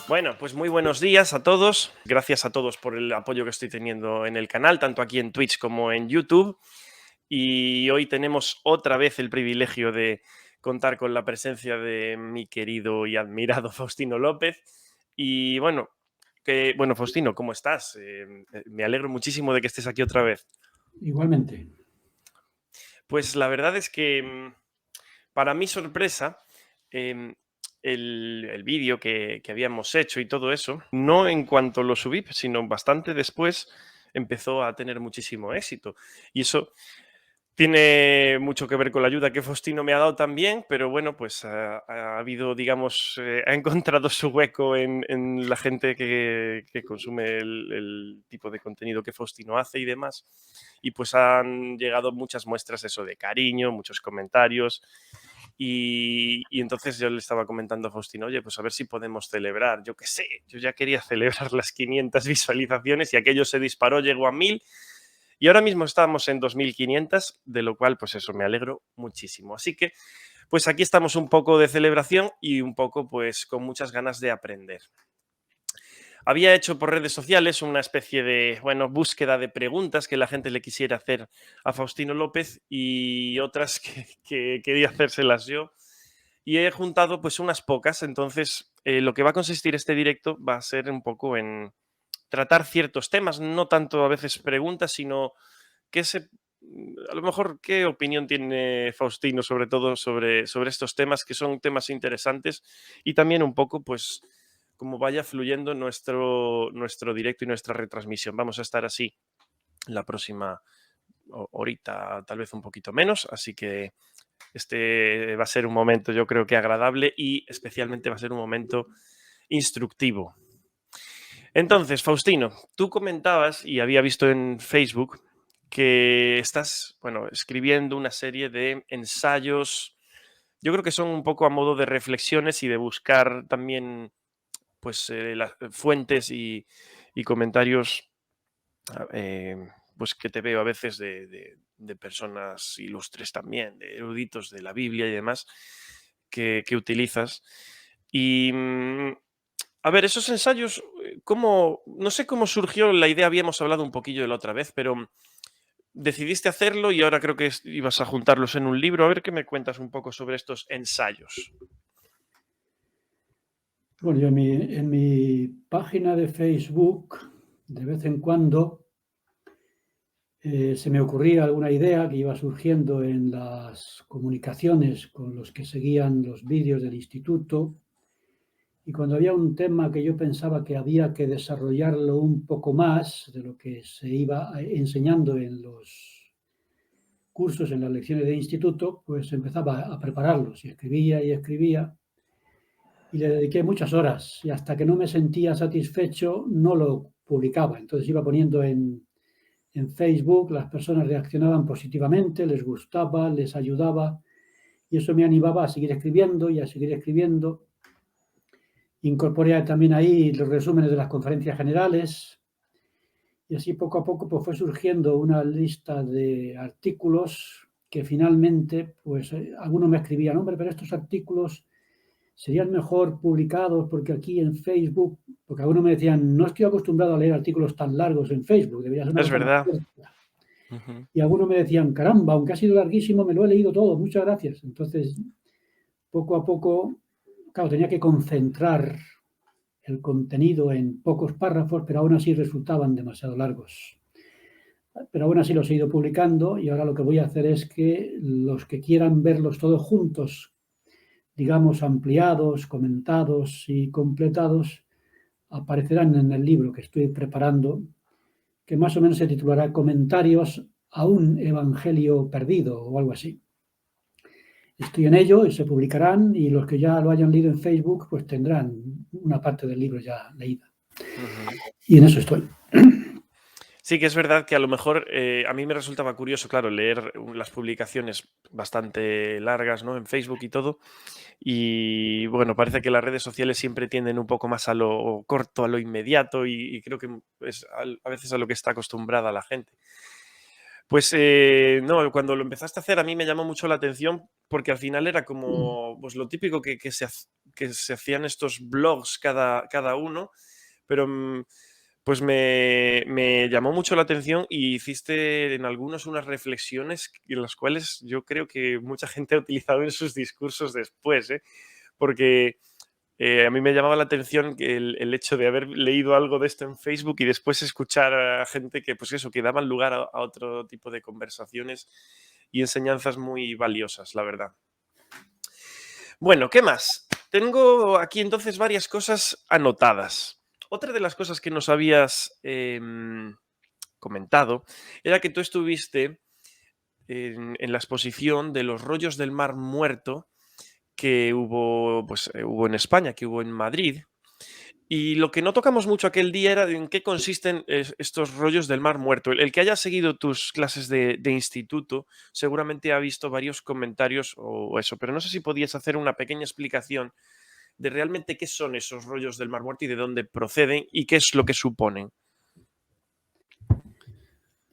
Bueno, pues muy buenos días a todos. Gracias a todos por el apoyo que estoy teniendo en el canal, tanto aquí en Twitch como en YouTube. Y hoy tenemos otra vez el privilegio de contar con la presencia de mi querido y admirado Faustino López. Y bueno, Faustino, ¿cómo estás? Me alegro muchísimo de que estés aquí otra vez. Igualmente. Pues la verdad es que para mi sorpresa, em, el vídeo que habíamos hecho y todo eso, no en cuanto lo subí, sino bastante después, empezó a tener muchísimo éxito. Y eso tiene mucho que ver con la ayuda que Faustino me ha dado también, pero bueno, pues ha habido, digamos, ha encontrado su hueco en la gente que consume el tipo de contenido que Faustino hace y demás. Y pues han llegado muchas muestras eso de cariño, muchos comentarios. Y entonces yo le estaba comentando a Faustino, oye, pues a ver si podemos celebrar, yo qué sé, yo ya quería celebrar las 500 visualizaciones y aquello se disparó, llegó a 1000 y ahora mismo estamos en 2500, de lo cual, pues eso, me alegro muchísimo. Así que, pues aquí estamos un poco de celebración y un poco, pues, con muchas ganas de aprender. Había hecho por redes sociales una especie de, bueno, búsqueda de preguntas que la gente le quisiera hacer a Faustino López y otras que quería hacérselas yo. Y he juntado pues unas pocas, entonces lo que va a consistir este directo va a ser un poco en tratar ciertos temas, no tanto a veces preguntas, sino qué se, a lo mejor qué opinión tiene Faustino sobre todo sobre estos temas, que son temas interesantes, y también un poco, pues, cómo vaya fluyendo nuestro directo y nuestra retransmisión. Vamos a estar así la próxima horita, tal vez un poquito menos, así que este va a ser un momento, yo creo que agradable y especialmente va a ser un momento instructivo. Entonces, Faustino, tú comentabas y había visto en Facebook que estás, bueno, escribiendo una serie de ensayos. Yo creo que son un poco a modo de reflexiones y de buscar también, pues, las fuentes y comentarios, eh, pues, que te veo a veces de personas ilustres también, de eruditos de la Biblia y demás, que utilizas. Y a ver, esos ensayos, ¿cómo? No sé cómo surgió la idea, habíamos hablado un poquillo de la otra vez, pero decidiste hacerlo y ahora creo que ibas a juntarlos en un libro. A ver qué me cuentas un poco sobre estos ensayos. Bueno, yo en mi página de Facebook, de vez en cuando, se me ocurría alguna idea que iba surgiendo en las comunicaciones con los que seguían los vídeos del instituto, y cuando había un tema que yo pensaba que había que desarrollarlo un poco más de lo que se iba enseñando en los cursos, en las lecciones de instituto, pues empezaba a prepararlos y escribía, y le dediqué muchas horas y hasta que no me sentía satisfecho no lo publicaba. Entonces iba poniendo en Facebook, las personas reaccionaban positivamente, les gustaba, les ayudaba y eso me animaba a seguir escribiendo y a seguir escribiendo. Incorporé también ahí los resúmenes de las conferencias generales y así poco a poco pues fue surgiendo una lista de artículos que finalmente pues algunos me escribían, hombre, pero estos artículos serían mejor publicados porque aquí en Facebook, porque algunos me decían, no estoy acostumbrado a leer artículos tan largos en Facebook, debería ser una Es cosa más verdad. corta. Ujú. Y algunos me decían, caramba, aunque ha sido larguísimo, me lo he leído todo, muchas gracias. Entonces, poco a poco, claro, tenía que concentrar el contenido en pocos párrafos, pero aún así resultaban demasiado largos. Pero aún así los he ido publicando y ahora lo que voy a hacer es que los que quieran verlos todos juntos, digamos, ampliados, comentados y completados, aparecerán en el libro que estoy preparando, que más o menos se titulará Comentarios a un Evangelio perdido o algo así. Estoy en ello y se publicarán y los que ya lo hayan leído en Facebook pues tendrán una parte del libro ya leída. Ujú. Y en eso estoy. Sí que es verdad que a lo mejor a mí me resultaba curioso, claro, leer las publicaciones bastante largas, ¿no? En Facebook y todo. Y bueno, parece que las redes sociales siempre tienden un poco más a lo corto, a lo inmediato y creo que es a veces a lo que está acostumbrada la gente. Pues no, cuando lo empezaste a hacer a mí me llamó mucho la atención porque al final era como pues lo típico que se hacían estos blogs cada uno, pero pues me llamó mucho la atención y hiciste en algunos unas reflexiones en las cuales yo creo que mucha gente ha utilizado en sus discursos después, ¿eh? Porque a mí me llamaba la atención que el hecho de haber leído algo de esto en Facebook y después escuchar a gente que, pues eso, que daban lugar a otro tipo de conversaciones y enseñanzas muy valiosas, la verdad. Bueno, ¿qué más? Tengo aquí entonces varias cosas anotadas. Otra de las cosas que nos habías comentado era que tú estuviste en la exposición de los rollos del Mar Muerto que hubo, pues, hubo en España, que hubo en Madrid. Y lo que no tocamos mucho aquel día era en qué consisten estos rollos del Mar Muerto. El que haya seguido tus clases de instituto seguramente ha visto varios comentarios o eso, pero no sé si podías hacer una pequeña explicación de realmente qué son esos rollos del Mar Muerto y de dónde proceden y qué es lo que suponen.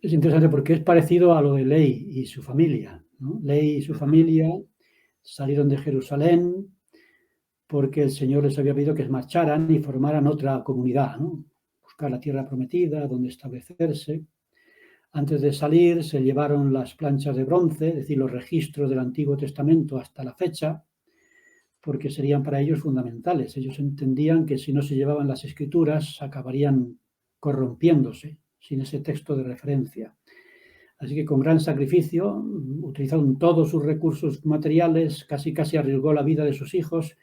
Es interesante porque es parecido a lo de Ley y su familia, ¿no? Ley y su familia salieron de Jerusalén porque el Señor les había pedido que marcharan y formaran otra comunidad, ¿no? Buscar la tierra prometida, donde establecerse. Antes de salir se llevaron las planchas de bronce, es decir, los registros del Antiguo Testamento hasta la fecha, porque serían para ellos fundamentales. Ellos entendían que si no se llevaban las escrituras acabarían corrompiéndose sin ese texto de referencia. Así que con gran sacrificio, utilizaron todos sus recursos materiales, casi arriesgó la vida de sus hijos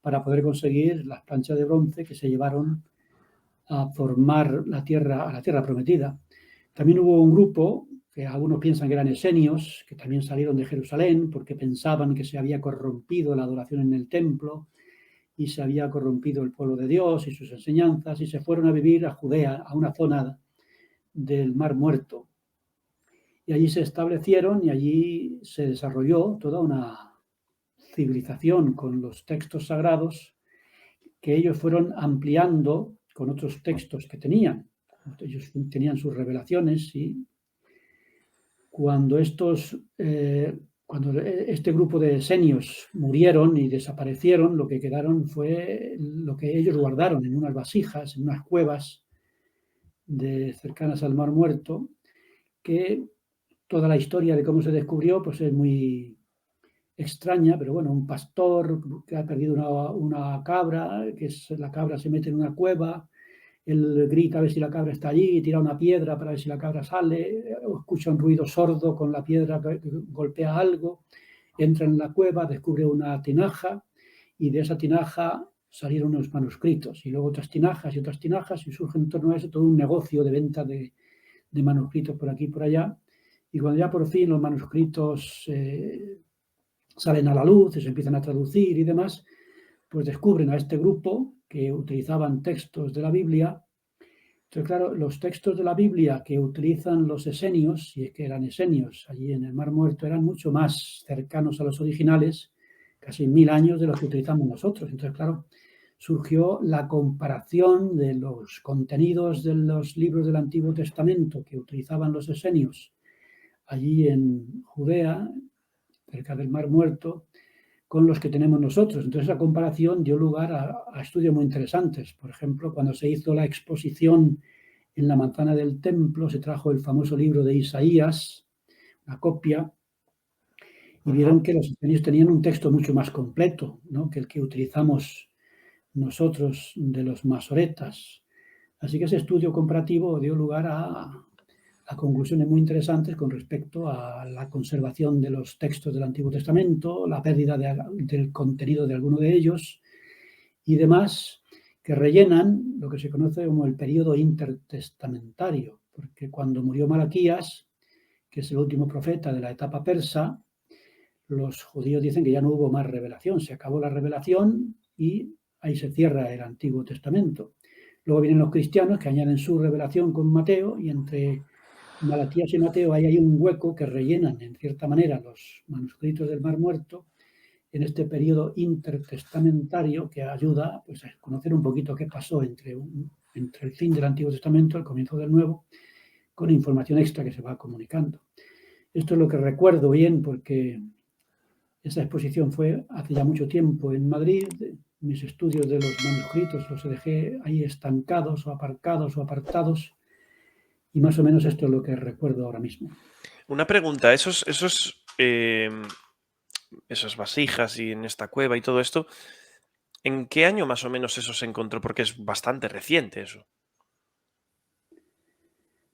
para poder conseguir las planchas de bronce que se llevaron a formar a la tierra prometida. También hubo un grupo que algunos piensan que eran esenios, que también salieron de Jerusalén porque pensaban que se había corrompido la adoración en el templo y se había corrompido el pueblo de Dios y sus enseñanzas, y se fueron a vivir a Judea, a una zona del Mar Muerto. Y allí se establecieron y allí se desarrolló toda una civilización con los textos sagrados que ellos fueron ampliando con otros textos que tenían. Ellos tenían sus revelaciones y cuando este grupo de esenios murieron y desaparecieron, lo que quedaron fue lo que ellos guardaron en unas vasijas, en unas cuevas cercanas al Mar Muerto, que toda la historia de cómo se descubrió pues es muy extraña, pero bueno, un pastor que ha perdido una cabra, la cabra se mete en una cueva, él grita a ver si la cabra está allí, tira una piedra para ver si la cabra sale, o escucha un ruido sordo con la piedra que golpea algo, entra en la cueva, descubre una tinaja y de esa tinaja salieron unos manuscritos y luego otras tinajas y surge en torno a eso todo un negocio de venta de manuscritos por aquí y por allá. Y cuando ya por fin los manuscritos salen a la luz y se empiezan a traducir y demás, pues descubren a este grupo que utilizaban textos de la Biblia. Entonces, claro, los textos de la Biblia que utilizan los esenios, si es que eran esenios allí en el Mar Muerto, eran mucho más cercanos a los originales, casi 1000 años de los que utilizamos nosotros. Entonces, claro, surgió la comparación de los contenidos de los libros del Antiguo Testamento que utilizaban los esenios allí en Judea, cerca del Mar Muerto, con los que tenemos nosotros. Entonces, esa comparación dio lugar a estudios muy interesantes. Por ejemplo, cuando se hizo la exposición en la manzana del templo, se trajo el famoso libro de Isaías, una copia, y vieron que los esenios tenían un texto mucho más completo, ¿no?, que el que utilizamos nosotros de los masoretas. Así que ese estudio comparativo dio lugar a conclusiones muy interesantes con respecto a la conservación de los textos del Antiguo Testamento, la pérdida del contenido de alguno de ellos y demás, que rellenan lo que se conoce como el periodo intertestamentario, porque cuando murió Malaquías, que es el último profeta de la etapa persa, los judíos dicen que ya no hubo más revelación, se acabó la revelación y ahí se cierra el Antiguo Testamento. Luego vienen los cristianos que añaden su revelación con Mateo y entre Malaquías y Mateo hay un hueco que rellenan en cierta manera los manuscritos del Mar Muerto en este periodo intertestamentario que ayuda pues, a conocer un poquito qué pasó entre el fin del Antiguo Testamento y el comienzo del Nuevo, con información extra que se va comunicando. Esto es lo que recuerdo bien porque Esa exposición fue hace ya mucho tiempo en Madrid. Mis estudios de los manuscritos los dejé ahí estancados o aparcados o apartados, y más o menos esto es lo que recuerdo ahora mismo. Una pregunta, esas vasijas y en esta cueva y todo esto, ¿en qué año más o menos eso se encontró? Porque es bastante reciente eso.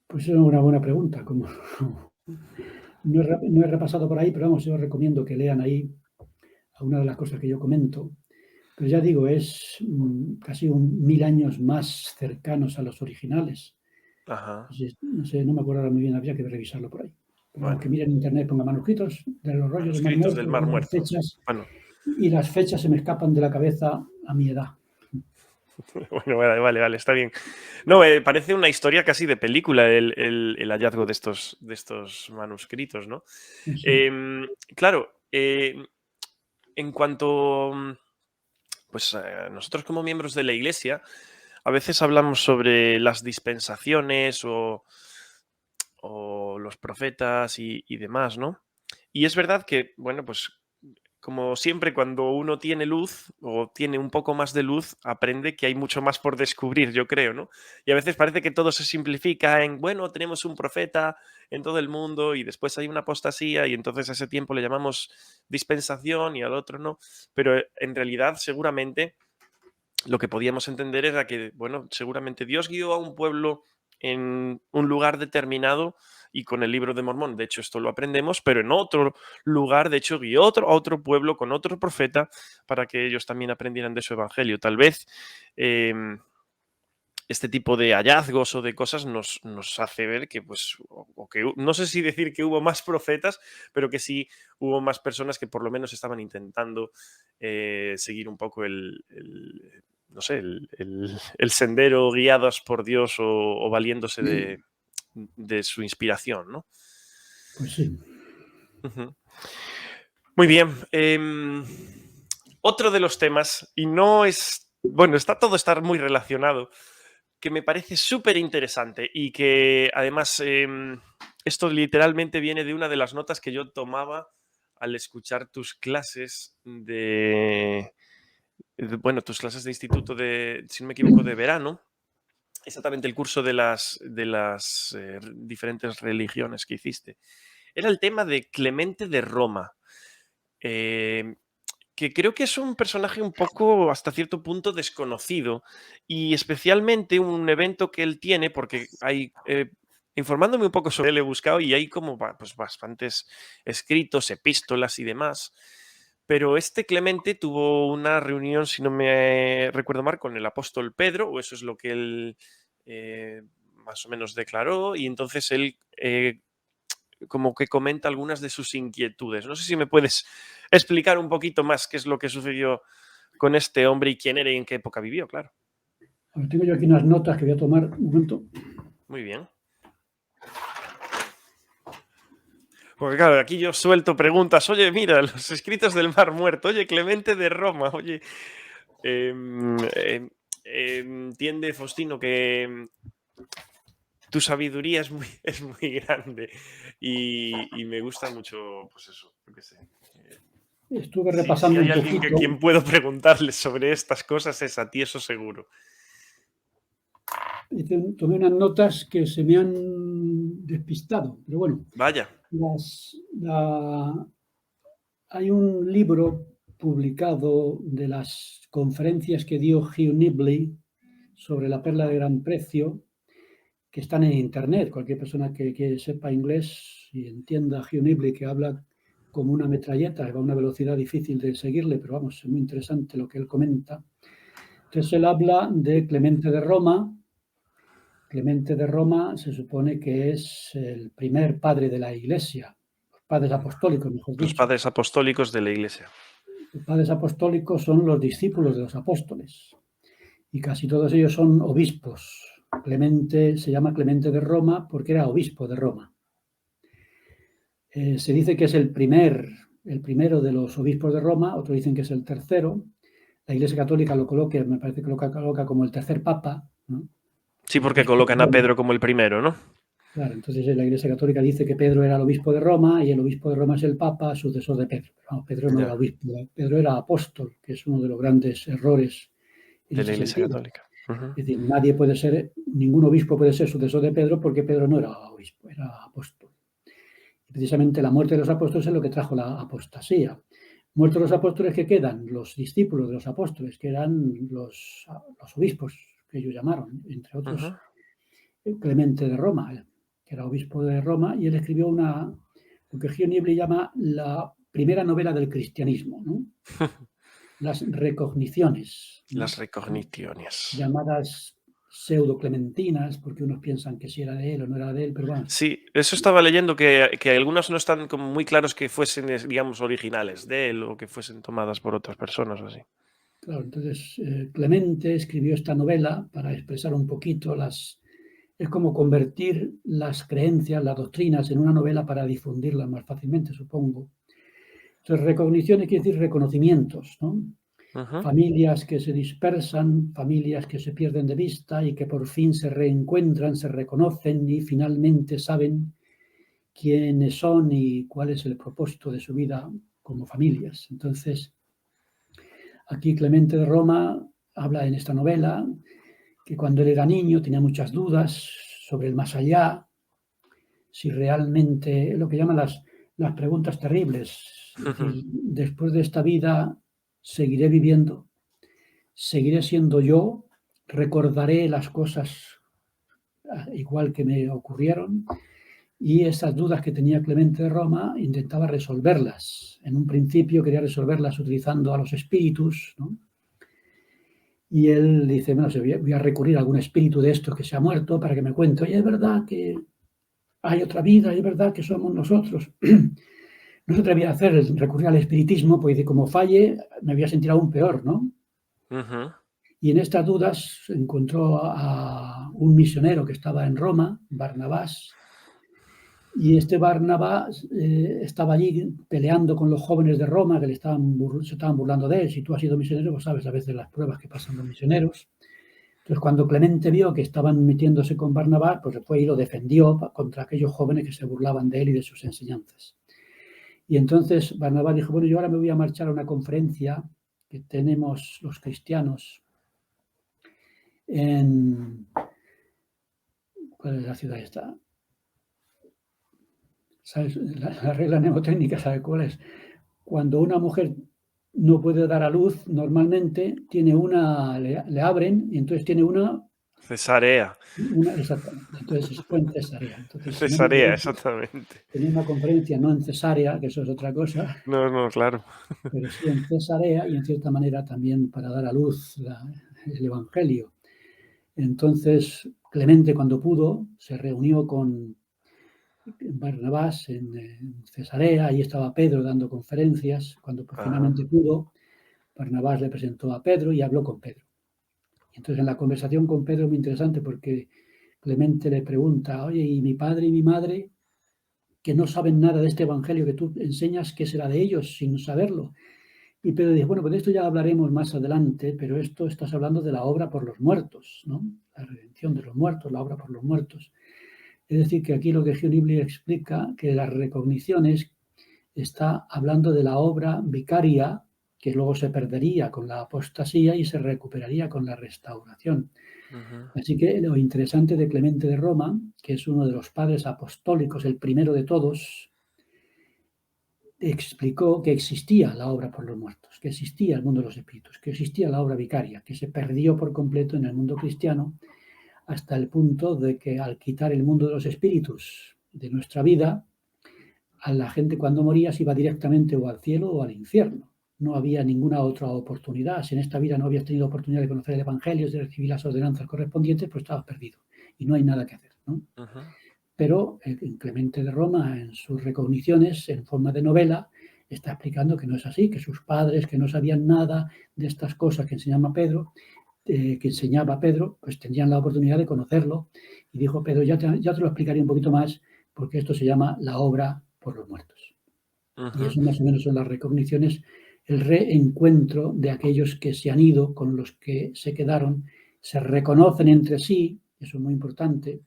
Pues es una buena pregunta. Como no he repasado por ahí, pero vamos, yo recomiendo que lean ahí alguna de las cosas que yo comento. Pero ya digo, es casi 1000 años más cercanos a los originales. Ajá, No sé, no me acuerdo ahora muy bien, habría que revisarlo por ahí. Pero vamos, bueno, que miren en internet, ponga manuscritos de los rollos del Mar manuscritos Muerto, del Mar vean las Muerto. fechas, Bueno, y las fechas se me escapan de la cabeza a mi edad. bueno, vale, está bien. No, parece una historia casi de película el hallazgo de estos manuscritos, ¿no? Sí. Claro, en cuanto, pues nosotros como miembros de la Iglesia, a veces hablamos sobre las dispensaciones o los profetas y demás, ¿no? Y es verdad que, bueno, pues como siempre, cuando uno tiene luz o tiene un poco más de luz, aprende que hay mucho más por descubrir, yo creo, ¿no? Y a veces parece que todo se simplifica en, bueno, tenemos un profeta en todo el mundo y después hay una apostasía y entonces a ese tiempo le llamamos dispensación y al otro no. Pero en realidad, seguramente, lo que podíamos entender era que, bueno, seguramente Dios guió a un pueblo en un lugar determinado y con el libro de Mormón, de hecho, esto lo aprendemos, pero en otro lugar, de hecho, guió a otro pueblo con otro profeta para que ellos también aprendieran de su evangelio. Tal vez este tipo de hallazgos o de cosas nos hace ver que, pues, o que no sé si decir que hubo más profetas, pero que sí hubo más personas que por lo menos estaban intentando seguir un poco no sé, el sendero guiados por Dios o valiéndose de su inspiración, ¿no? Pues sí. Ujú. Muy bien. Otro de los temas, y no es, bueno, está muy relacionado, que me parece súper interesante y que además esto literalmente viene de una de las notas que yo tomaba al escuchar tus clases bueno, tus clases de instituto si no me equivoco, de verano, exactamente el curso de las diferentes religiones que hiciste. Era el tema de Clemente de Roma. eh, que creo que es un personaje un poco, hasta cierto punto, desconocido y especialmente un evento que él tiene, porque hay, informándome un poco sobre él, he buscado y hay como pues bastantes escritos, epístolas y demás, pero este Clemente tuvo una reunión, si no me recuerdo mal, con el apóstol Pedro, o eso es lo que él más o menos declaró, y entonces él como que comenta algunas de sus inquietudes. No sé si me puedes explicar un poquito más qué es lo que sucedió con este hombre y quién era y en qué época vivió, claro. Ahora tengo yo aquí unas notas que voy a tomar un momento. Muy bien. Porque claro, aquí yo suelto preguntas. Oye, mira, los escritos del Mar Muerto. Oye, Clemente de Roma. Oye, entiende, Faustino, que tu sabiduría es muy, es muy grande y me gusta mucho, pues eso, yo qué sé. eh, Estuve si repasando hay un alguien a poquito quien puedo preguntarle sobre estas cosas es a ti, eso seguro. y tomé unas notas que se me han despistado. Pero bueno, Vaya. las, la, hay un libro publicado de las conferencias que dio Hugh Nibley sobre la perla de Ujú. gran precio, que están en internet. Cualquier persona que sepa inglés y entienda a Hugh Nibley, que habla como una metralleta, va a una velocidad difícil de seguirle, pero vamos, es muy interesante lo que él comenta. Entonces él habla de Clemente de Roma. Clemente de Roma se supone que es el primer padre de la Iglesia, los padres apostólicos, mejor Los dicho. padres apostólicos de la iglesia. Los padres apostólicos son los discípulos de los apóstoles y casi todos ellos son obispos. Clemente se llama Clemente de Roma porque era obispo de Roma. Se dice que es el primero de los obispos de Roma, otros dicen que es el tercero. La Iglesia Católica lo coloca, me parece que lo coloca como el tercer papa, ¿no? Sí, porque Después de colocan a Roma. Pedro como el primero, ¿no? Claro, entonces la Iglesia Católica dice que Pedro era el obispo de Roma y el obispo de Roma es el Papa, sucesor de Pedro. Pero no, Pedro no era Ya, obispo, Pedro era apóstol, que es uno de los grandes errores en de la ese Iglesia sentido. Católica. Ujú, Es decir, nadie puede ser, ningún obispo puede ser sucesor de Pedro porque Pedro no era obispo, era apóstol. Y precisamente la muerte de los apóstoles es lo que trajo la apostasía. Muertos los apóstoles, que quedan los discípulos de los apóstoles, que eran los obispos que ellos llamaron, entre ujú. otros Clemente de Roma, que era obispo de Roma, y él escribió lo que Gio Niebli llama la primera novela del cristianismo, ¿no? Las recogniciones, ¿no? Las recogniciones. Llamadas pseudo-clementinas, porque unos piensan que si era de él o no era de él, pero bueno, Sí, eso estaba leyendo que algunas no están como muy claros que fuesen, digamos, originales de él o que fuesen tomadas por otras personas o así. claro, entonces Clemente escribió esta novela para expresar un poquito es como convertir las creencias, las doctrinas en una novela para difundirlas más fácilmente, supongo. Entonces, recogniciones quiere decir reconocimientos, ¿no? Ujú, Familias que se dispersan, familias que se pierden de vista y que por fin se reencuentran, se reconocen y finalmente saben quiénes son y cuál es el propósito de su vida como familias. Entonces, aquí Clemente de Roma habla en esta novela que cuando él era niño tenía muchas dudas sobre el más allá, si realmente lo que llaman las preguntas terribles, es ujú. decir, después de esta vida seguiré viviendo, seguiré siendo yo, recordaré las cosas igual que me ocurrieron, y esas dudas que tenía Clemente de Roma intentaba resolverlas. En un principio quería resolverlas utilizando a los espíritus, ¿no? Y él dice, bueno, voy a recurrir a algún espíritu de estos que se ha muerto para que me cuente, oye, es verdad que hay otra vida, es verdad que somos nosotros. No se atrevía a hacer, recurrir al espiritismo, pues dice, como falle, me voy a sentir aún peor, ¿no? Ujú. Y en estas dudas encontró a un misionero que estaba en Roma, Barnabás, y este Barnabás estaba allí peleando con los jóvenes de Roma que se estaban burlando de él. Si tú has sido misionero, pues sabes a veces las pruebas que pasan los misioneros. Entonces, cuando Clemente vio que estaban metiéndose con Barnabás, pues fue y lo defendió contra aquellos jóvenes que se burlaban de él y de sus enseñanzas. Y entonces Barnabás dijo, bueno, yo ahora me voy a marchar a una conferencia que tenemos los cristianos en... ¿Cuál es la ciudad esta? ¿Sabes? La regla mnemotécnica, ¿sabe cuál es? Cuando una mujer no puede dar a luz, normalmente le abren y entonces tiene Cesarea. exactamente. Entonces fue en cesárea. Entonces Cesarea, exactamente. tenía una conferencia no en cesárea, que eso es otra cosa, No, no, claro. pero sí en cesarea y en cierta manera también para dar a luz el Evangelio. Entonces Clemente, cuando pudo, se reunió con Barnabás en Cesarea, ahí estaba Pedro dando conferencias. Cuando Ajá. finalmente pudo, Barnabás le presentó a Pedro y habló con Pedro. Y entonces en la conversación con Pedro es muy interesante porque Clemente le pregunta, oye, ¿y mi padre y mi madre que no saben nada de este evangelio que tú enseñas, qué será de ellos sin saberlo? Y Pedro dice, bueno, pues de esto ya hablaremos más adelante, pero esto estás hablando de la obra por los muertos, ¿no? La redención de los muertos, la obra por los muertos. Es decir, que aquí lo que Gio Nibli explica, que las recogniciones está hablando de la obra vicaria que luego se perdería con la apostasía y se recuperaría con la restauración. Ujú. Así que lo interesante de Clemente de Roma, que es uno de los padres apostólicos, el primero de todos, explicó que existía la obra por los muertos, que existía el mundo de los espíritus, que existía la obra vicaria, que se perdió por completo en el mundo cristiano hasta el punto de que al quitar el mundo de los espíritus de nuestra vida, a la gente cuando moría se iba directamente o al cielo o al infierno. No había ninguna otra oportunidad. Si en esta vida no habías tenido oportunidad de conocer el Evangelio, de recibir las ordenanzas correspondientes, pues estabas perdido y no hay nada que hacer, ¿no? Ujú. Pero el Clemente de Roma, en sus recogniciones, en forma de novela, está explicando que no es así, que sus padres, que no sabían nada de estas cosas que enseñaba Pedro, pues tendrían la oportunidad de conocerlo. Y dijo Pedro, ya te lo explicaré un poquito más, porque esto se llama la obra por los muertos. Y Ujú. eso más o menos son las recogniciones, el reencuentro de aquellos que se han ido con los que se quedaron, se reconocen entre sí, eso es muy importante,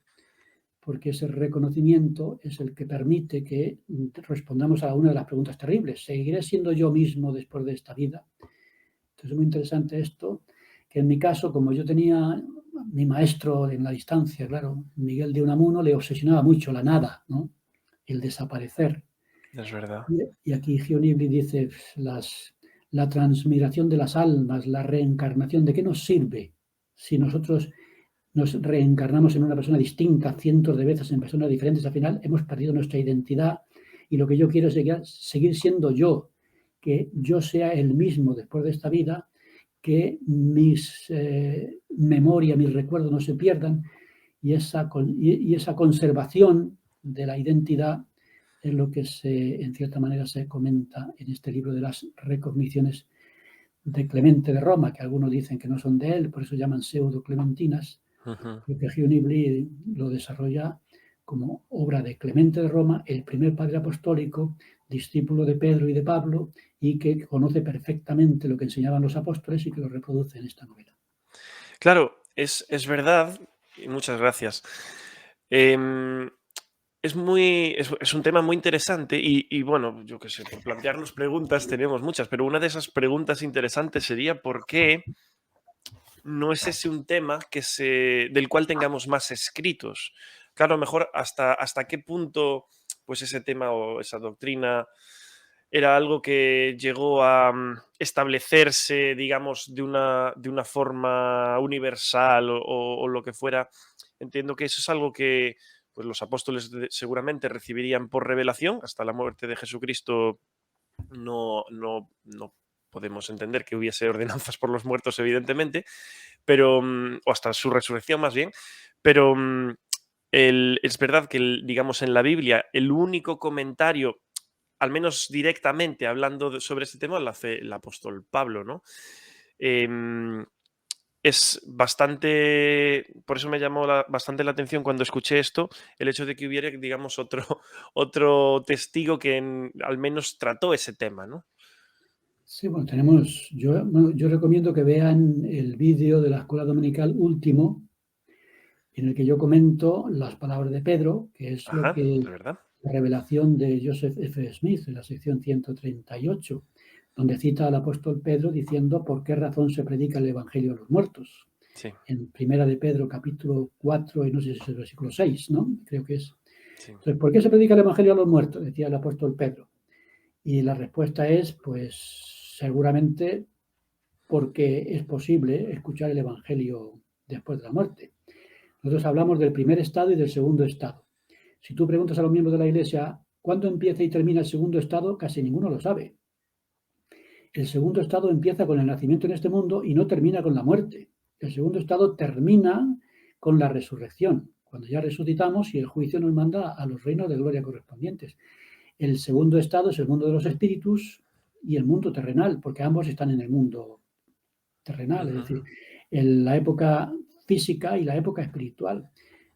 porque ese reconocimiento es el que permite que respondamos a una de las preguntas terribles. ¿Seguiré siendo yo mismo después de esta vida? Entonces es muy interesante esto, que en mi caso, como yo tenía mi maestro en la distancia, claro, Miguel de Unamuno, le obsesionaba mucho la nada, ¿no? El desaparecer. Es verdad. Y aquí Gio Nibli dice, la transmigración de las almas, la reencarnación, ¿de qué nos sirve si nosotros nos reencarnamos en una persona distinta cientos de veces en personas diferentes? Al final hemos perdido nuestra identidad y lo que yo quiero es seguir siendo yo, que yo sea el mismo después de esta vida, que mis memoria, mis recuerdos no se pierdan y esa conservación de la identidad es lo que en cierta manera se comenta en este libro de las recogniciones de Clemente de Roma, que algunos dicen que no son de él, por eso llaman pseudo-clementinas, porque Gio Nibli lo desarrolla como obra de Clemente de Roma, el primer padre apostólico, discípulo de Pedro y de Pablo, y que conoce perfectamente lo que enseñaban los apóstoles y que lo reproduce en esta novela. Claro, es verdad, y muchas gracias. Es un tema muy interesante y bueno, yo qué sé, por plantearnos preguntas tenemos muchas, pero una de esas preguntas interesantes sería ¿por qué no es ese un tema del cual tengamos más escritos? Claro, a lo mejor hasta qué punto pues ese tema o esa doctrina era algo que llegó a establecerse, digamos, de una forma universal o lo que fuera. Entiendo que eso es algo que pues, los apóstoles seguramente recibirían por revelación. Hasta la muerte de Jesucristo no podemos entender que hubiese ordenanzas por los muertos, evidentemente, pero, o hasta su resurrección más bien, pero es verdad que, digamos, en la Biblia, el único comentario al menos directamente hablando sobre este tema, lo hace el apóstol Pablo, ¿no? Em, es bastante, por eso me llamó bastante la atención cuando escuché esto, el hecho de que hubiera, digamos, otro, otro testigo que al menos trató ese tema, ¿no? Sí, bueno, yo recomiendo que vean el vídeo de la escuela dominical último, en el que yo comento las palabras de Pedro, que es lo Ajá, que de verdad. la revelación de Joseph F. Smith en la sección 138, donde cita al apóstol Pedro diciendo por qué razón se predica el Evangelio a los muertos. Sí, En Primera de Pedro, capítulo 4, y no sé si es el versículo 6, ¿no? Creo que es. sí. Entonces, ¿por qué se predica el Evangelio a los muertos? Decía el apóstol Pedro. Y la respuesta es, pues, seguramente porque es posible escuchar el Evangelio después de la muerte. Nosotros hablamos del primer estado y del segundo estado. Si tú preguntas a los miembros de la Iglesia cuándo empieza y termina el segundo estado, casi ninguno lo sabe. El segundo estado empieza con el nacimiento en este mundo y no termina con la muerte. El segundo estado termina con la resurrección, cuando ya resucitamos y el juicio nos manda a los reinos de gloria correspondientes. El segundo estado es el mundo de los espíritus y el mundo terrenal, porque ambos están en el mundo terrenal, es decir, en la época física y la época espiritual.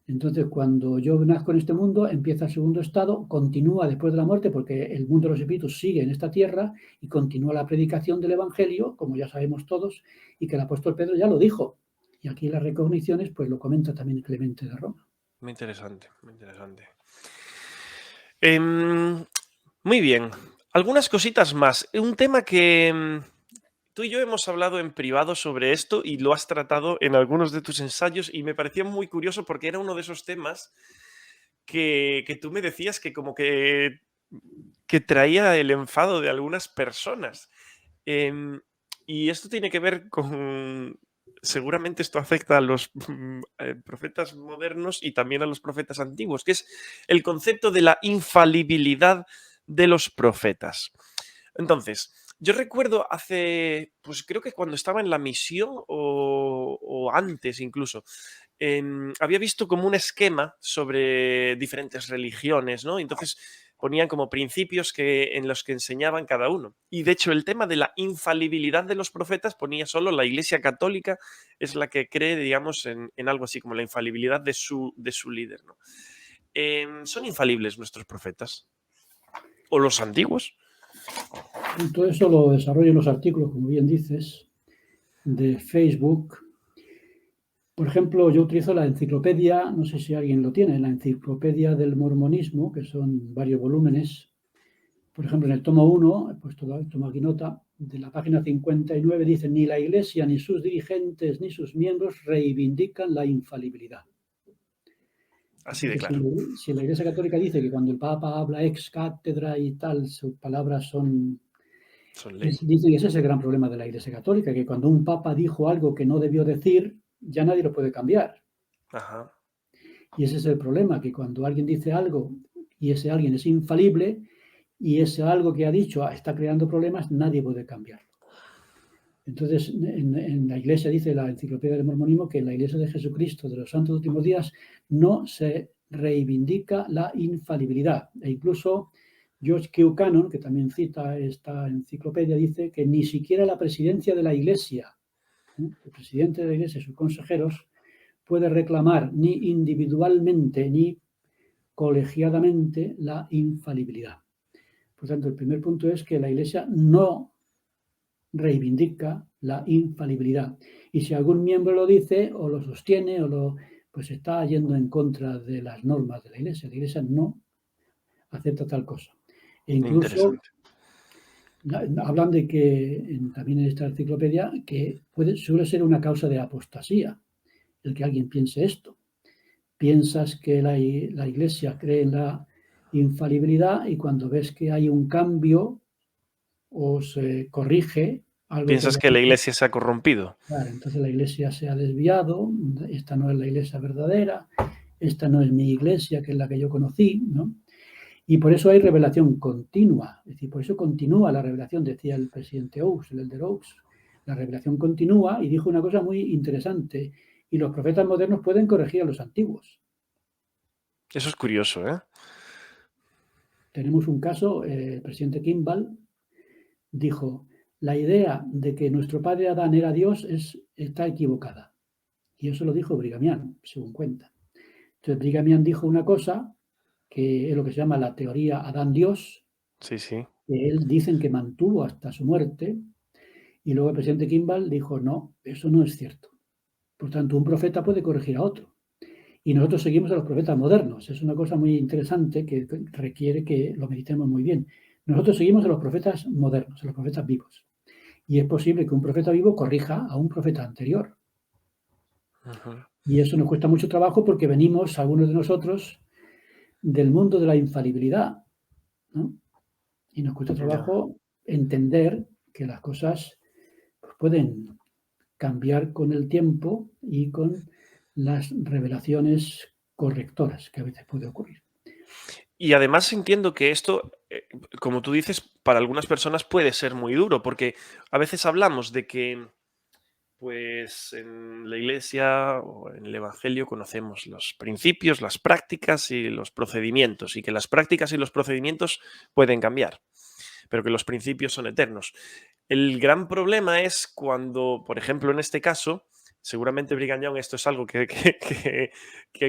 Entonces, cuando yo nazco en este mundo, empieza el segundo estado, continúa después de la muerte, porque el mundo de los espíritus sigue en esta tierra y continúa la predicación del Evangelio, como ya sabemos todos, y que el apóstol Pedro ya lo dijo. Y aquí las recogniciones, pues lo comenta también Clemente de Roma. Muy interesante, muy interesante. Muy bien. Algunas cositas más. Un tema que tú y yo hemos hablado en privado sobre esto y lo has tratado en algunos de tus ensayos y me parecía muy curioso porque era uno de esos temas que tú me decías que como que traía el enfado de algunas personas. Em, y esto tiene que ver con, seguramente esto afecta a los profetas modernos y también a los profetas antiguos, que es el concepto de la infalibilidad de los profetas. Entonces, yo recuerdo pues creo que cuando estaba en la misión o antes incluso, había visto como un esquema sobre diferentes religiones, ¿no? Entonces ponían como principios en los que enseñaban cada uno. Y de hecho el tema de la infalibilidad de los profetas ponía solo la Iglesia Católica es la que cree, digamos, en algo así como la infalibilidad de su líder, ¿no? ¿Son infalibles nuestros profetas? ¿O los antiguos? Y todo eso lo desarrollo en los artículos, como bien dices, de Facebook. Por ejemplo, yo utilizo la enciclopedia, no sé si alguien lo tiene, la enciclopedia del mormonismo, que son varios volúmenes. Por ejemplo, en el tomo 1, he puesto, tomo aquí nota, de la página 59 dice: ni la Iglesia, ni sus dirigentes, ni sus miembros reivindican la infalibilidad. Así de Entonces, claro. si la Iglesia Católica dice que cuando el Papa habla ex cátedra y tal, sus palabras son... Son ley. Dicen que ese es el gran problema de la Iglesia Católica, que cuando un Papa dijo algo que no debió decir, ya nadie lo puede cambiar. Ajá. Y ese es el problema, que cuando alguien dice algo y ese alguien es infalible y ese algo que ha dicho está creando problemas, nadie puede cambiarlo. Entonces, en la Iglesia, dice la Enciclopedia del Mormonismo, que en la Iglesia de Jesucristo de los Santos Últimos Días no se reivindica la infalibilidad. E incluso George Q. Cannon, que también cita esta enciclopedia, dice que ni siquiera la presidencia de la Iglesia, el presidente de la Iglesia y sus consejeros, puede reclamar ni individualmente ni colegiadamente la infalibilidad. Por tanto, el primer punto es que la Iglesia no reivindica la infalibilidad. Y si algún miembro lo dice o lo sostiene pues está yendo en contra de las normas de la Iglesia. La Iglesia no acepta tal cosa. E incluso Interesante. hablan de que, también en esta enciclopedia, que suele ser una causa de apostasía el que alguien piense esto. Piensas que la Iglesia cree en la infalibilidad y cuando ves que hay un cambio o se corrige algo que ¿Piensas haya que la dicho, iglesia se ha corrompido? claro, entonces la Iglesia se ha desviado, esta no es la Iglesia verdadera, esta no es mi Iglesia, que es la que yo conocí, ¿no? Y por eso hay revelación continua, es decir, por eso continúa la revelación, decía el presidente Oaks, el elder Oaks. La revelación continúa y dijo una cosa muy interesante: y los profetas modernos pueden corregir a los antiguos. Eso es curioso, ¿eh? Tenemos un caso, el presidente Kimball dijo: la idea de que nuestro padre Adán era Dios está equivocada. Y eso lo dijo Brigham Young, según cuenta. Entonces Brigham Young dijo una cosa que es lo que se llama la teoría Adán-Dios, Sí, sí. que él dicen que mantuvo hasta su muerte, y luego el presidente Kimball dijo: no, eso no es cierto. Por tanto, un profeta puede corregir a otro. Y nosotros seguimos a los profetas modernos. Es una cosa muy interesante que requiere que lo meditemos muy bien. Nosotros seguimos a los profetas modernos, a los profetas vivos. Y es posible que un profeta vivo corrija a un profeta anterior. Ujú. Y eso nos cuesta mucho trabajo porque venimos, algunos de nosotros, del mundo de la infalibilidad, ¿no? Y nos cuesta Ya. trabajo entender que las cosas pues, pueden cambiar con el tiempo y con las revelaciones correctoras que a veces puede ocurrir. Y además entiendo que esto, como tú dices, para algunas personas puede ser muy duro, porque a veces hablamos de que, pues, en la iglesia o en el evangelio conocemos los principios, las prácticas y los procedimientos, y que las prácticas y los procedimientos pueden cambiar, pero que los principios son eternos. El gran problema es cuando, por ejemplo, en este caso, seguramente Brigham Young, esto es algo que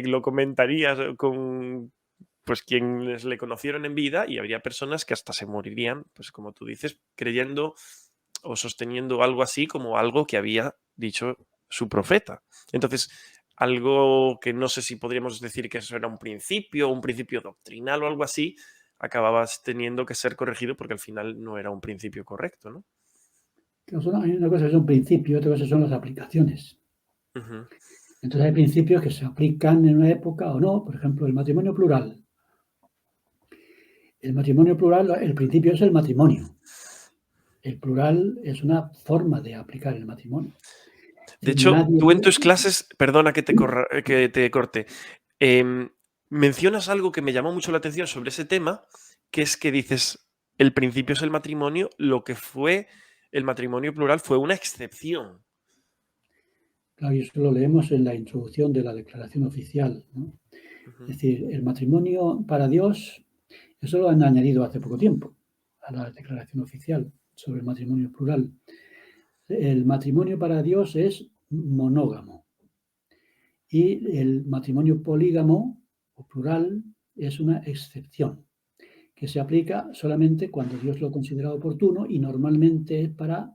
lo comentarías con pues quienes le conocieron en vida, y habría personas que hasta se morirían, pues como tú dices, creyendo o sosteniendo algo así como algo que había dicho su profeta. Entonces, algo que no sé si podríamos decir que eso era un principio doctrinal o algo así, acababas teniendo que ser corregido porque al final no era un principio correcto, ¿no? Hay una cosa que son principios y otra cosa son las aplicaciones. Ujú. Entonces hay principios que se aplican en una época o no. Por ejemplo, el matrimonio plural. El matrimonio plural, el principio es el matrimonio. El plural es una forma de aplicar el matrimonio. Es De decir, hecho, nadie tú en puede... tus clases, perdona que te corte, mencionas algo que me llamó mucho la atención sobre ese tema, que es que dices, el principio es el matrimonio, lo que fue el matrimonio plural fue una excepción. Claro, y eso lo leemos en la introducción de la declaración oficial, ¿no? Ujú. Es decir, el matrimonio para Dios, eso lo han añadido hace poco tiempo a la declaración oficial sobre el matrimonio plural. El matrimonio para Dios es monógamo y el matrimonio polígamo o plural es una excepción que se aplica solamente cuando Dios lo considera oportuno y normalmente es para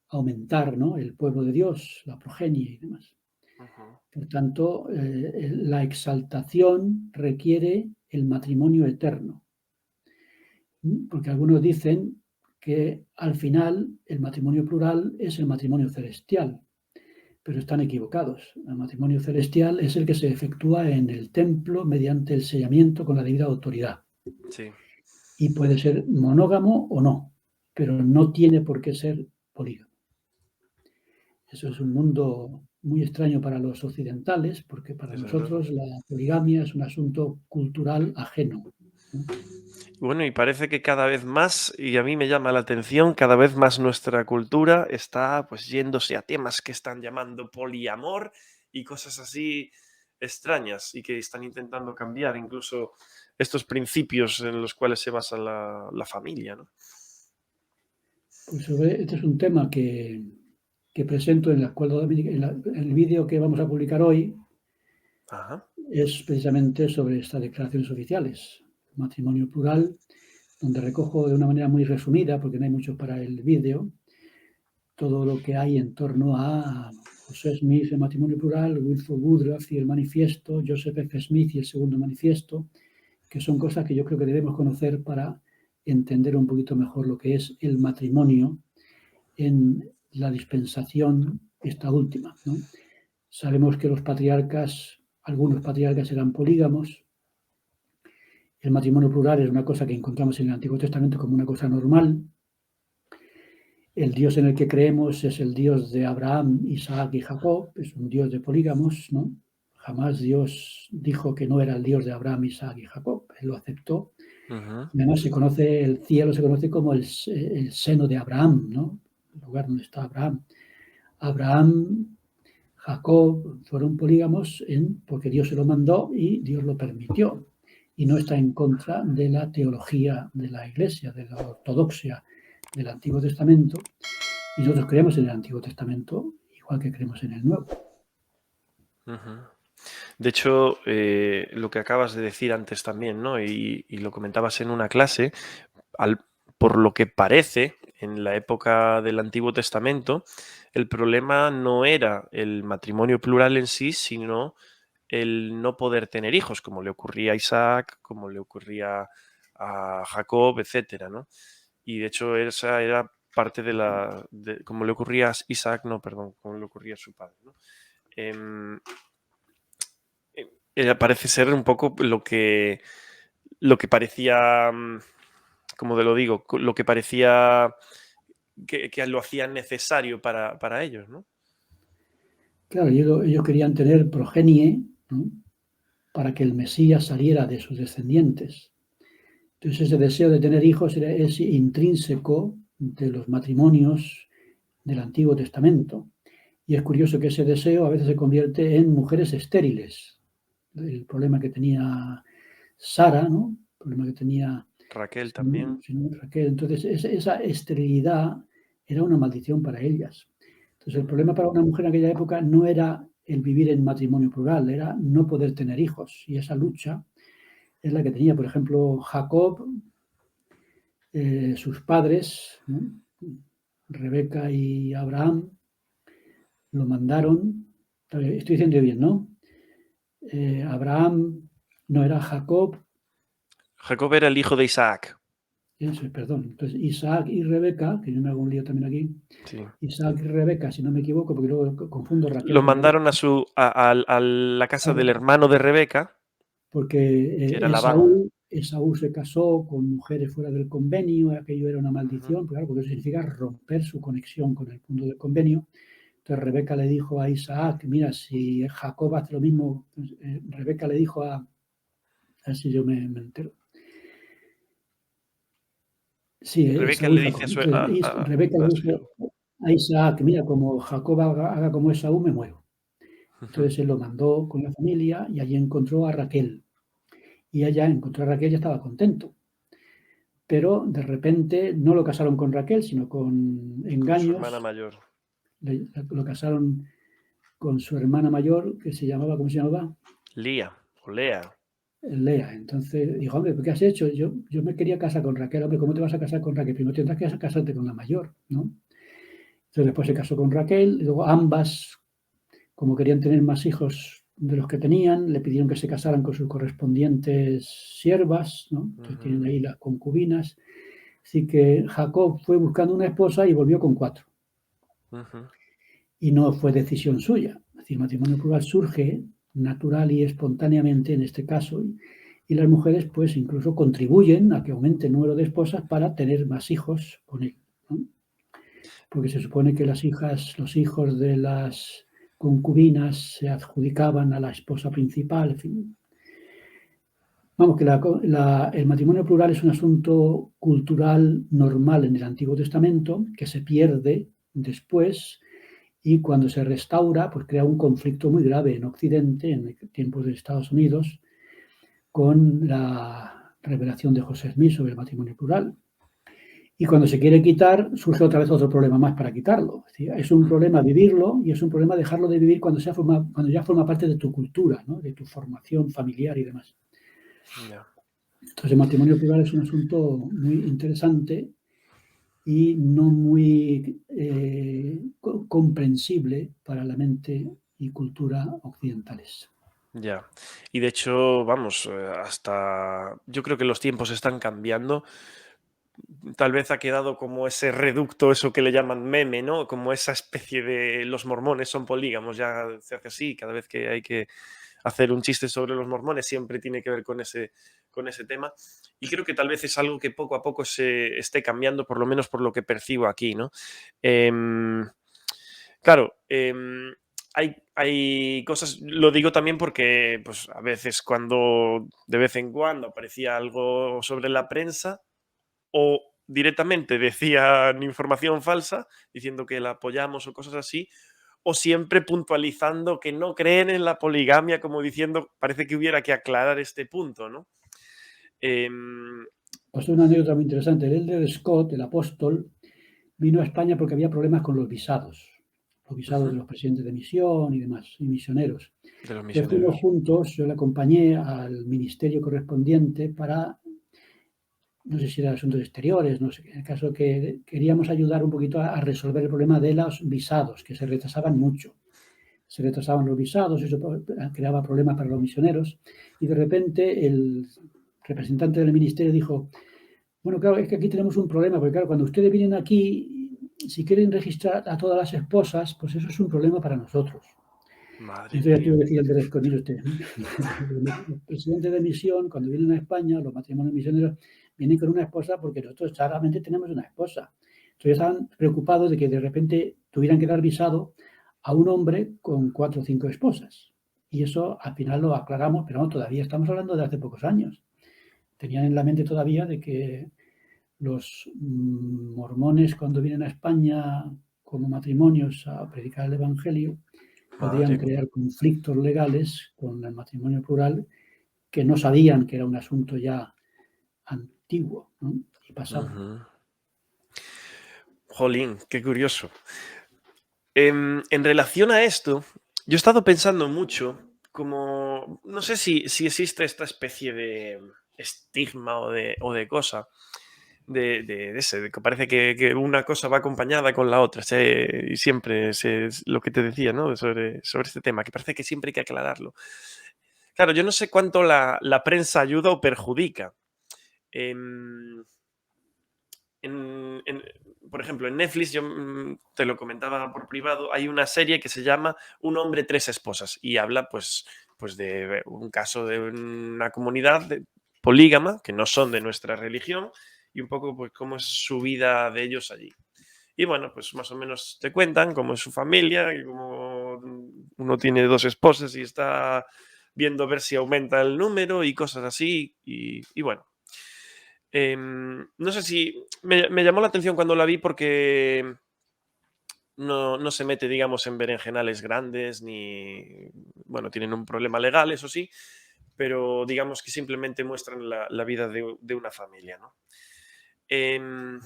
aumentar, ¿no?, el pueblo de Dios, la progenie y demás. Ujú. Por tanto, la exaltación requiere el matrimonio eterno. Porque algunos dicen que al final el matrimonio plural es el matrimonio celestial, pero están equivocados. El matrimonio celestial es el que se efectúa en el templo mediante el sellamiento con la debida autoridad. Sí, Y puede ser monógamo o no, pero no tiene por qué ser polígamo. Eso es un mundo muy extraño para los occidentales, porque para desde luego. nosotros la poligamia es un asunto cultural ajeno, ¿no? Bueno, y parece que cada vez más, y a mí me llama la atención, cada vez más nuestra cultura está pues yéndose a temas que están llamando poliamor y cosas así extrañas y que están intentando cambiar incluso estos principios en los cuales se basa la familia, ¿no? Pues este es un tema que presento en la escuela dominical, en el vídeo que vamos a publicar hoy, Ajá. es precisamente sobre estas declaraciones oficiales, matrimonio plural, donde recojo de una manera muy resumida, porque no hay mucho para el vídeo, todo lo que hay en torno a José Smith, el matrimonio plural, Wilford Woodruff y el manifiesto, Joseph F. Smith y el segundo manifiesto, que son cosas que yo creo que debemos conocer para entender un poquito mejor lo que es el matrimonio en la dispensación esta última, ¿no? Sabemos que los patriarcas, algunos patriarcas eran polígamos. El matrimonio plural es una cosa que encontramos en el Antiguo Testamento como una cosa normal. El Dios en el que creemos es el Dios de Abraham, Isaac y Jacob, es un Dios de polígamos, ¿no? Jamás Dios dijo que no era el Dios de Abraham, Isaac y Jacob, él lo aceptó. Ujú. Además se conoce, el cielo se conoce como el seno de Abraham, ¿no? El lugar donde está Abraham. Abraham, Jacob fueron polígamos porque Dios se lo mandó y Dios lo permitió. Y no está en contra de la teología de la Iglesia, de la ortodoxia del Antiguo Testamento. Y nosotros creemos en el Antiguo Testamento igual que creemos en el Nuevo. Ujú. De hecho, lo que acabas de decir antes también, ¿no? Y lo comentabas en una clase, al- por lo que parece, en la época del Antiguo Testamento, el problema no era el matrimonio plural en sí, sino el no poder tener hijos, como le ocurría a Isaac, como le ocurría a Jacob, etcétera, ¿no? Y de hecho, esa era parte como le ocurría a Isaac, no, perdón, como le ocurría a su padre, ¿no? Em, parece ser un poco lo que parecía, como te lo digo, lo que parecía que lo hacían necesario para ellos, ¿no? Claro, ellos querían tener progenie, ¿no? Para que el Mesías saliera de sus descendientes. Entonces ese deseo de tener hijos es intrínseco de los matrimonios del Antiguo Testamento. Y es curioso que ese deseo a veces se convierte en mujeres estériles. El problema que tenía Sara, ¿no? El problema que tenía Raquel también. Raquel. Entonces esa esterilidad era una maldición para ellas. Entonces el problema para una mujer en aquella época no era el vivir en matrimonio plural, era no poder tener hijos. Y esa lucha es la que tenía, por ejemplo, Jacob, sus padres, ¿no? Rebeca y Abraham, lo mandaron, estoy diciendo bien, ¿no? Abraham no era Jacob, Jacob era el hijo de Isaac. eso, perdón. Entonces Isaac y Rebeca, que yo me hago un lío también aquí, Sí. Isaac y Rebeca, si no me equivoco, porque luego confundo Raquel Lo con Rebeca, mandaron a la casa del hermano de Rebeca, porque que era Labán. Esaú se casó con mujeres fuera del convenio, aquello era una Ujú. maldición, claro, porque eso significa romper su conexión con el mundo del convenio. Entonces Rebeca le dijo a Isaac, mira, si Jacob hace lo mismo, Rebeca le dijo a ver si yo me entero. Sí, Rebeca Esaú y le Jacob. dice a su, Entonces Rebeca le a su dijo hijo. a Isaac, mira, como Jacob haga como Esaú, me muero. Ujú. Entonces él lo mandó con la familia y allí encontró a Raquel. Y ella encontró a Raquel y estaba contento. Pero de repente no lo casaron con Raquel, sino con Con su hermana engaños. mayor. Lo casaron con su hermana mayor, que se llamaba, ¿cómo se llamaba? Lía o Lea. Lea. Entonces dijo, hombre, ¿qué has hecho? Yo me quería casar con Raquel. Hombre, ¿cómo te vas a casar con Raquel? Primero tendrás que casarte con la mayor, ¿no? Entonces después se casó con Raquel, y luego ambas como querían tener más hijos de los que tenían, le pidieron que se casaran con sus correspondientes siervas, ¿no? Entonces tienen Ujú, ahí las concubinas. Así que Jacob fue buscando una esposa y volvió con 4. ujú. Y no fue decisión suya. Es decir, el matrimonio plural surge natural y espontáneamente en este caso, y las mujeres pues incluso contribuyen a que aumente el número de esposas para tener más hijos con él, ¿no? Porque se supone que las hijas, los hijos de las concubinas se adjudicaban a la esposa principal, en fin. Vamos, que el matrimonio plural es un asunto cultural normal en el Antiguo Testamento que se pierde después y cuando se restaura, pues crea un conflicto muy grave en Occidente, en tiempos de Estados Unidos, con la revelación de José Smith sobre el matrimonio plural. Y cuando se quiere quitar, surge otra vez otro problema más para quitarlo. Es decir, es un Mm, problema vivirlo y es un problema dejarlo de vivir cuando ya forma parte de tu cultura, ¿no? De tu formación familiar y demás. ya. Entonces, el matrimonio plural es un asunto muy interesante y no muy comprensible para la mente y cultura occidentales. Ya. Y de hecho, vamos, hasta yo creo que los tiempos están cambiando. Tal vez ha quedado como ese reducto, eso que le llaman meme, ¿no? Como esa especie de los mormones son polígamos, ya se hace así, cada vez que hay que hacer un chiste sobre los mormones siempre tiene que ver con ese tema. Y creo que tal vez es algo que poco a poco se esté cambiando, por lo menos por lo que percibo aquí, ¿no? Em, Claro, hay cosas, lo digo también porque pues, a veces cuando de vez en cuando aparecía algo sobre la prensa o directamente decían información falsa diciendo que la apoyamos o cosas así, o siempre puntualizando que no creen en la poligamia, como diciendo, parece que hubiera que aclarar este punto, ¿no? Em, Pues una anécdota muy interesante. El elder Scott, el apóstol, vino a España porque había problemas con los visados Ujú, de los presidentes de misión y demás, y misioneros. de los Entonces fuimos misioneros. juntos, yo le acompañé al ministerio correspondiente para, no sé si era asuntos exteriores, no sé, en el caso que queríamos ayudar un poquito a resolver el problema de los visados, que se retrasaban mucho. Se retrasaban los visados, eso creaba problemas para los misioneros, y de repente el representante del ministerio dijo, bueno, claro, es que aquí tenemos un problema, porque claro, cuando ustedes vienen aquí, si quieren registrar a todas las esposas, pues eso es un problema para nosotros. Madre Entonces ya tuve mía. que decir al director, mire usted, los presidentes de misión, cuando vienen a España, los matrimonios misioneros, vienen con una esposa porque nosotros claramente tenemos una esposa. Entonces estaban preocupados de que de repente tuvieran que dar visado a un hombre con 4 o 5 esposas. Y eso al final lo aclaramos, pero no, todavía estamos hablando de hace pocos años. Tenían en la mente todavía de que los mormones cuando vienen a España como matrimonios a predicar el Evangelio podían Madre mía. crear conflictos legales con el matrimonio plural que no sabían que era un asunto ya antiguo, ¿no? Y pasado. Ujú. Jolín, qué curioso. En relación a esto, yo he estado pensando mucho, como, no sé si existe esta especie de estigma o de cosa, de ese, de que parece que una cosa va acompañada con la otra, y siempre es lo que te decía, ¿no? Sobre este tema, que parece que siempre hay que aclararlo. Claro, yo no sé cuánto la prensa ayuda o perjudica. Em, en, por ejemplo, en Netflix, yo te lo comentaba por privado, hay una serie que se llama Un hombre, tres esposas y habla pues de un caso de una comunidad polígama que no son de nuestra religión y un poco pues cómo es su vida de ellos allí. Y bueno, pues más o menos te cuentan cómo es su familia y cómo uno tiene dos esposas y está viendo ver si aumenta el número y cosas así. Y bueno, no sé si me llamó la atención cuando la vi porque no se mete, digamos, en berenjenales grandes ni, bueno, tienen un problema legal, eso sí, pero digamos que simplemente muestran la vida de una familia, ¿no? Em,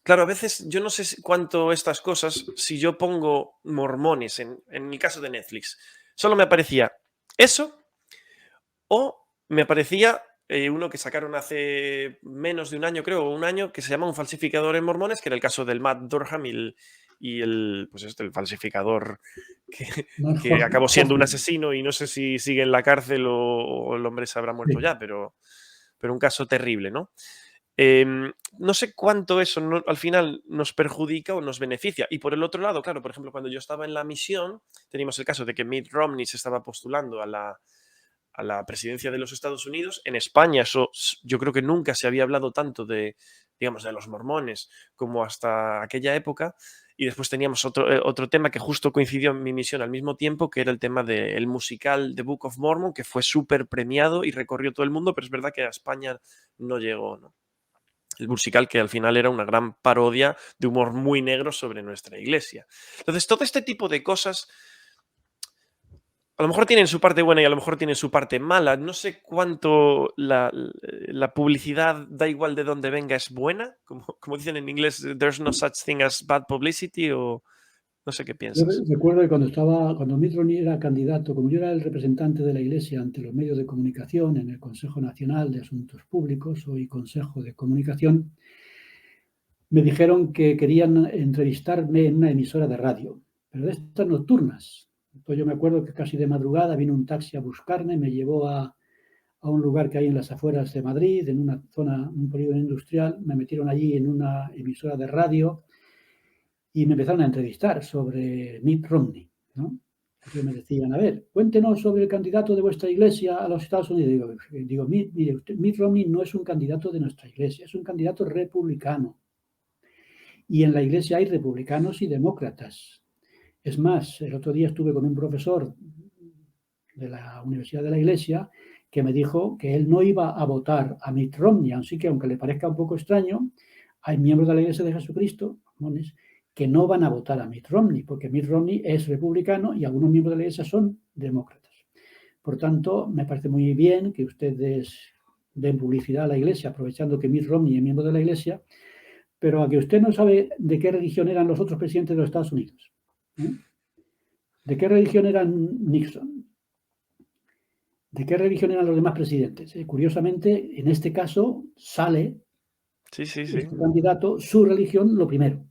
claro, a veces yo no sé cuánto estas cosas, si yo pongo mormones en el caso de Netflix, solo me aparecía eso o me aparecía uno que sacaron hace menos de un año, creo, o un año, que se llama Un falsificador en mormones, que era el caso del Matt Durham y el falsificador que, No es que acabó siendo un Hoffman. asesino y no sé si sigue en la cárcel o el hombre se habrá muerto Sí. ya, pero un caso terrible, ¿no? No sé cuánto eso al final nos perjudica o nos beneficia. Y por el otro lado, claro, por ejemplo, cuando yo estaba en la misión, teníamos el caso de que Mitt Romney se estaba postulando a la presidencia de los Estados Unidos. En España, eso yo creo que nunca se había hablado tanto de, digamos, de los mormones como hasta aquella época. Y después teníamos otro tema que justo coincidió en mi misión al mismo tiempo, que era el tema del musical The Book of Mormon, que fue súper premiado y recorrió todo el mundo, pero es verdad que a España no llegó, ¿no? El musical que al final era una gran parodia de humor muy negro sobre nuestra iglesia. Entonces, todo este tipo de cosas a lo mejor tienen su parte buena y a lo mejor tienen su parte mala. No sé cuánto la publicidad, da igual de dónde venga, es buena. Como dicen en inglés, there's no such thing as bad publicity, o no sé qué Yo piensas. recuerdo que cuando Mitt Romney era candidato, como yo era el representante de la Iglesia ante los medios de comunicación en el Consejo Nacional de Asuntos Públicos, hoy Consejo de Comunicación, me dijeron que querían entrevistarme en una emisora de radio, pero de estas nocturnas. Entonces yo me acuerdo que casi de madrugada vino un taxi a buscarme, me llevó a un lugar que hay en las afueras de Madrid, en una zona, un polígono industrial, me metieron allí en una emisora de radio y me empezaron a entrevistar sobre Mitt Romney, ¿no? Entonces me decían, a ver, cuéntenos sobre el candidato de vuestra iglesia a los Estados Unidos. Digo, mire, Mitt Romney no es un candidato de nuestra iglesia, es un candidato republicano. Y en la iglesia hay republicanos y demócratas. Es más, el otro día estuve con un profesor de la Universidad de la Iglesia que me dijo que él no iba a votar a Mitt Romney, así que aunque le parezca un poco extraño, hay miembros de la Iglesia de Jesucristo, mormones, que no van a votar a Mitt Romney, porque Mitt Romney es republicano y algunos miembros de la Iglesia son demócratas. Por tanto, me parece muy bien que ustedes den publicidad a la Iglesia, aprovechando que Mitt Romney es miembro de la Iglesia, pero a que usted no sabe de qué religión eran los otros presidentes de los Estados Unidos. ¿Eh? ¿De qué religión eran Nixon? ¿De qué religión eran los demás presidentes? Curiosamente, en este caso sale Sí, sí, sí. este candidato, su religión, lo primero,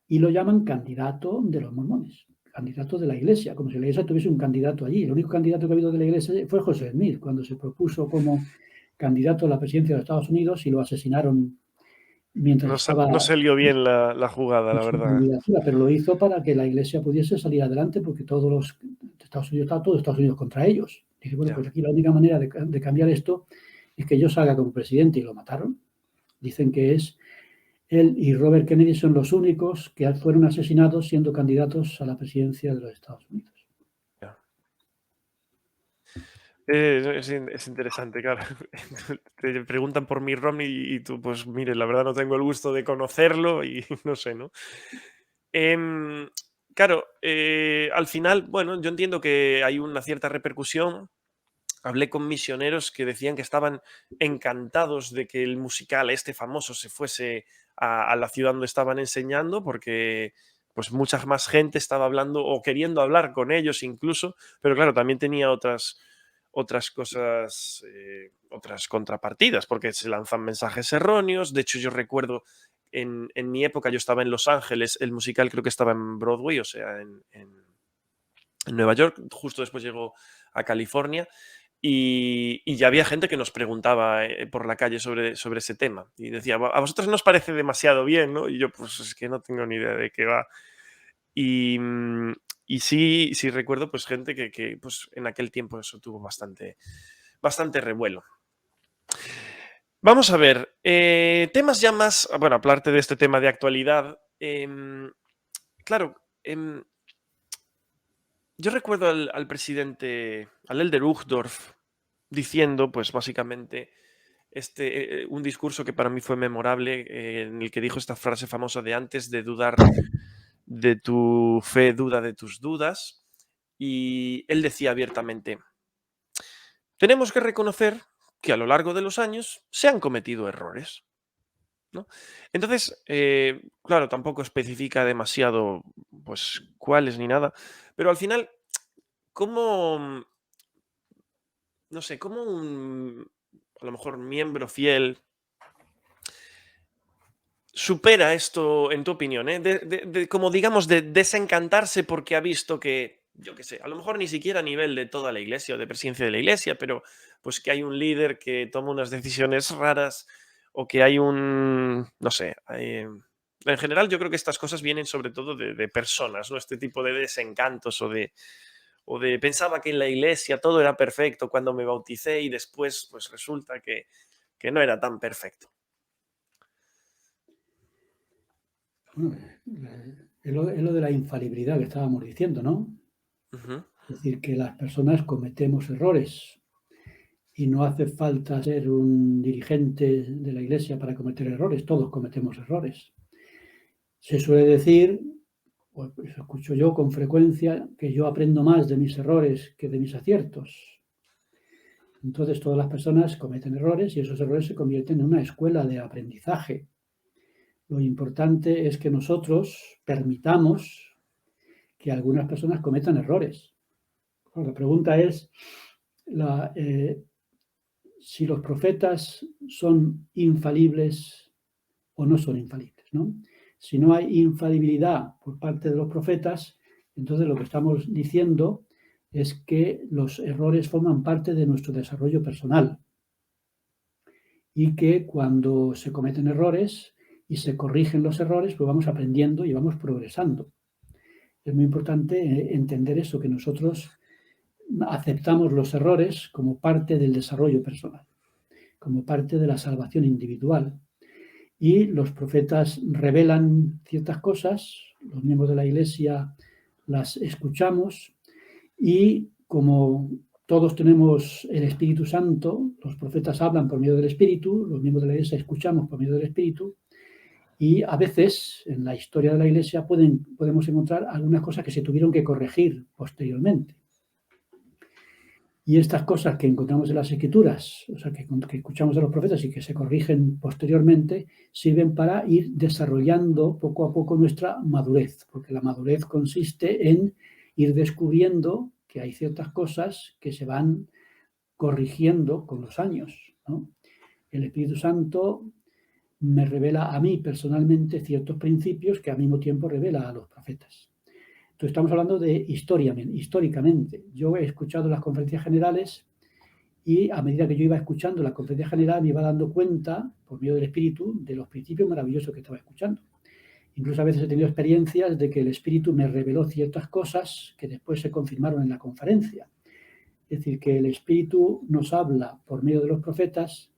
y lo llaman candidato de los mormones, candidato de la iglesia, como si la iglesia tuviese un candidato allí. El único candidato que ha habido de la iglesia fue José Smith, cuando se propuso como candidato a la presidencia de los Estados Unidos y lo asesinaron mientras No, estaba no salió bien la jugada, en la su verdad. candidatura, pero lo hizo para que la iglesia pudiese salir adelante porque todos los Estados Unidos estaba todo Estados Unidos contra ellos. Dije, bueno, Ya. pues aquí la única manera de cambiar esto es que yo salga como presidente y lo mataron. Dicen que es él y Robert Kennedy son los únicos que fueron asesinados siendo candidatos a la presidencia de los Estados Unidos. Ya. Es interesante, claro. Te preguntan por mi Romney y tú, pues mire, la verdad no tengo el gusto de conocerlo y no sé, ¿no? Em, claro, al final, bueno, yo entiendo que hay una cierta repercusión. Hablé con misioneros que decían que estaban encantados de que el musical este famoso se fuese a la ciudad donde estaban enseñando, porque pues mucha más gente estaba hablando o queriendo hablar con ellos incluso, pero claro, también tenía otras cosas, otras contrapartidas, porque se lanzan mensajes erróneos. De hecho, yo recuerdo en mi época, yo estaba en Los Ángeles, el musical creo que estaba en Broadway, o sea, en Nueva York, justo después llegó a California. Y ya había gente que nos preguntaba por la calle sobre ese tema. Y decía, a vosotros no os parece demasiado bien, ¿no? Y yo, pues es que no tengo ni idea de qué va. Y, y sí recuerdo, pues, gente que, pues, en aquel tiempo eso tuvo bastante revuelo. Vamos a ver, temas ya más, bueno, aparte de este tema de actualidad, claro, yo recuerdo al presidente, al Elder Uchtdorf, diciendo, pues básicamente, un discurso que para mí fue memorable, en el que dijo esta frase famosa de antes de dudar de tu fe, duda de tus dudas. Y él decía abiertamente, tenemos que reconocer que a lo largo de los años se han cometido errores, ¿no? Entonces, claro, tampoco especifica demasiado, pues, cuáles ni nada, pero al final, ¿cómo, no sé, cómo a lo mejor, miembro fiel supera esto, en tu opinión, como digamos, de desencantarse porque ha visto que, yo qué sé, a lo mejor ni siquiera a nivel de toda la iglesia o de presidencia de la iglesia, pero pues que hay un líder que toma unas decisiones raras o que hay un, no sé, en general yo creo que estas cosas vienen sobre todo de personas, ¿no? Este tipo de desencantos o de pensaba que en la iglesia todo era perfecto cuando me bauticé y después pues resulta que no era tan perfecto. Bueno, es lo de la infalibilidad que estábamos diciendo, ¿no? Ujú, Es decir, que las personas cometemos errores y no hace falta ser un dirigente de la iglesia para cometer errores, todos cometemos errores. Se suele decir, pues escucho yo con frecuencia, que yo aprendo más de mis errores que de mis aciertos. Entonces todas las personas cometen errores y esos errores se convierten en una escuela de aprendizaje. Lo importante es que nosotros permitamos que algunas personas cometan errores. La pregunta es si los profetas son infalibles o no son infalibles, ¿no? Si no hay infalibilidad por parte de los profetas, entonces lo que estamos diciendo es que los errores forman parte de nuestro desarrollo personal y que cuando se cometen errores y se corrigen los errores, pues vamos aprendiendo y vamos progresando. Es muy importante entender eso, que nosotros aceptamos los errores como parte del desarrollo personal, como parte de la salvación individual. Y los profetas revelan ciertas cosas, los miembros de la Iglesia las escuchamos y como todos tenemos el Espíritu Santo, los profetas hablan por medio del Espíritu, los miembros de la Iglesia escuchamos por medio del Espíritu y a veces en la historia de la Iglesia podemos encontrar algunas cosas que se tuvieron que corregir posteriormente. Y estas cosas que encontramos en las Escrituras, o sea, que escuchamos de los profetas y que se corrigen posteriormente, sirven para ir desarrollando poco a poco nuestra madurez, porque la madurez consiste en ir descubriendo que hay ciertas cosas que se van corrigiendo con los años, ¿no? El Espíritu Santo me revela a mí personalmente ciertos principios que al mismo tiempo revela a los profetas. Entonces estamos hablando de históricamente. Yo he escuchado las conferencias generales y a medida que yo iba escuchando la conferencia general me iba dando cuenta, por medio del Espíritu, de los principios maravillosos que estaba escuchando. Incluso a veces he tenido experiencias de que el Espíritu me reveló ciertas cosas que después se confirmaron en la conferencia. Es decir, que el Espíritu nos habla por medio de los profetas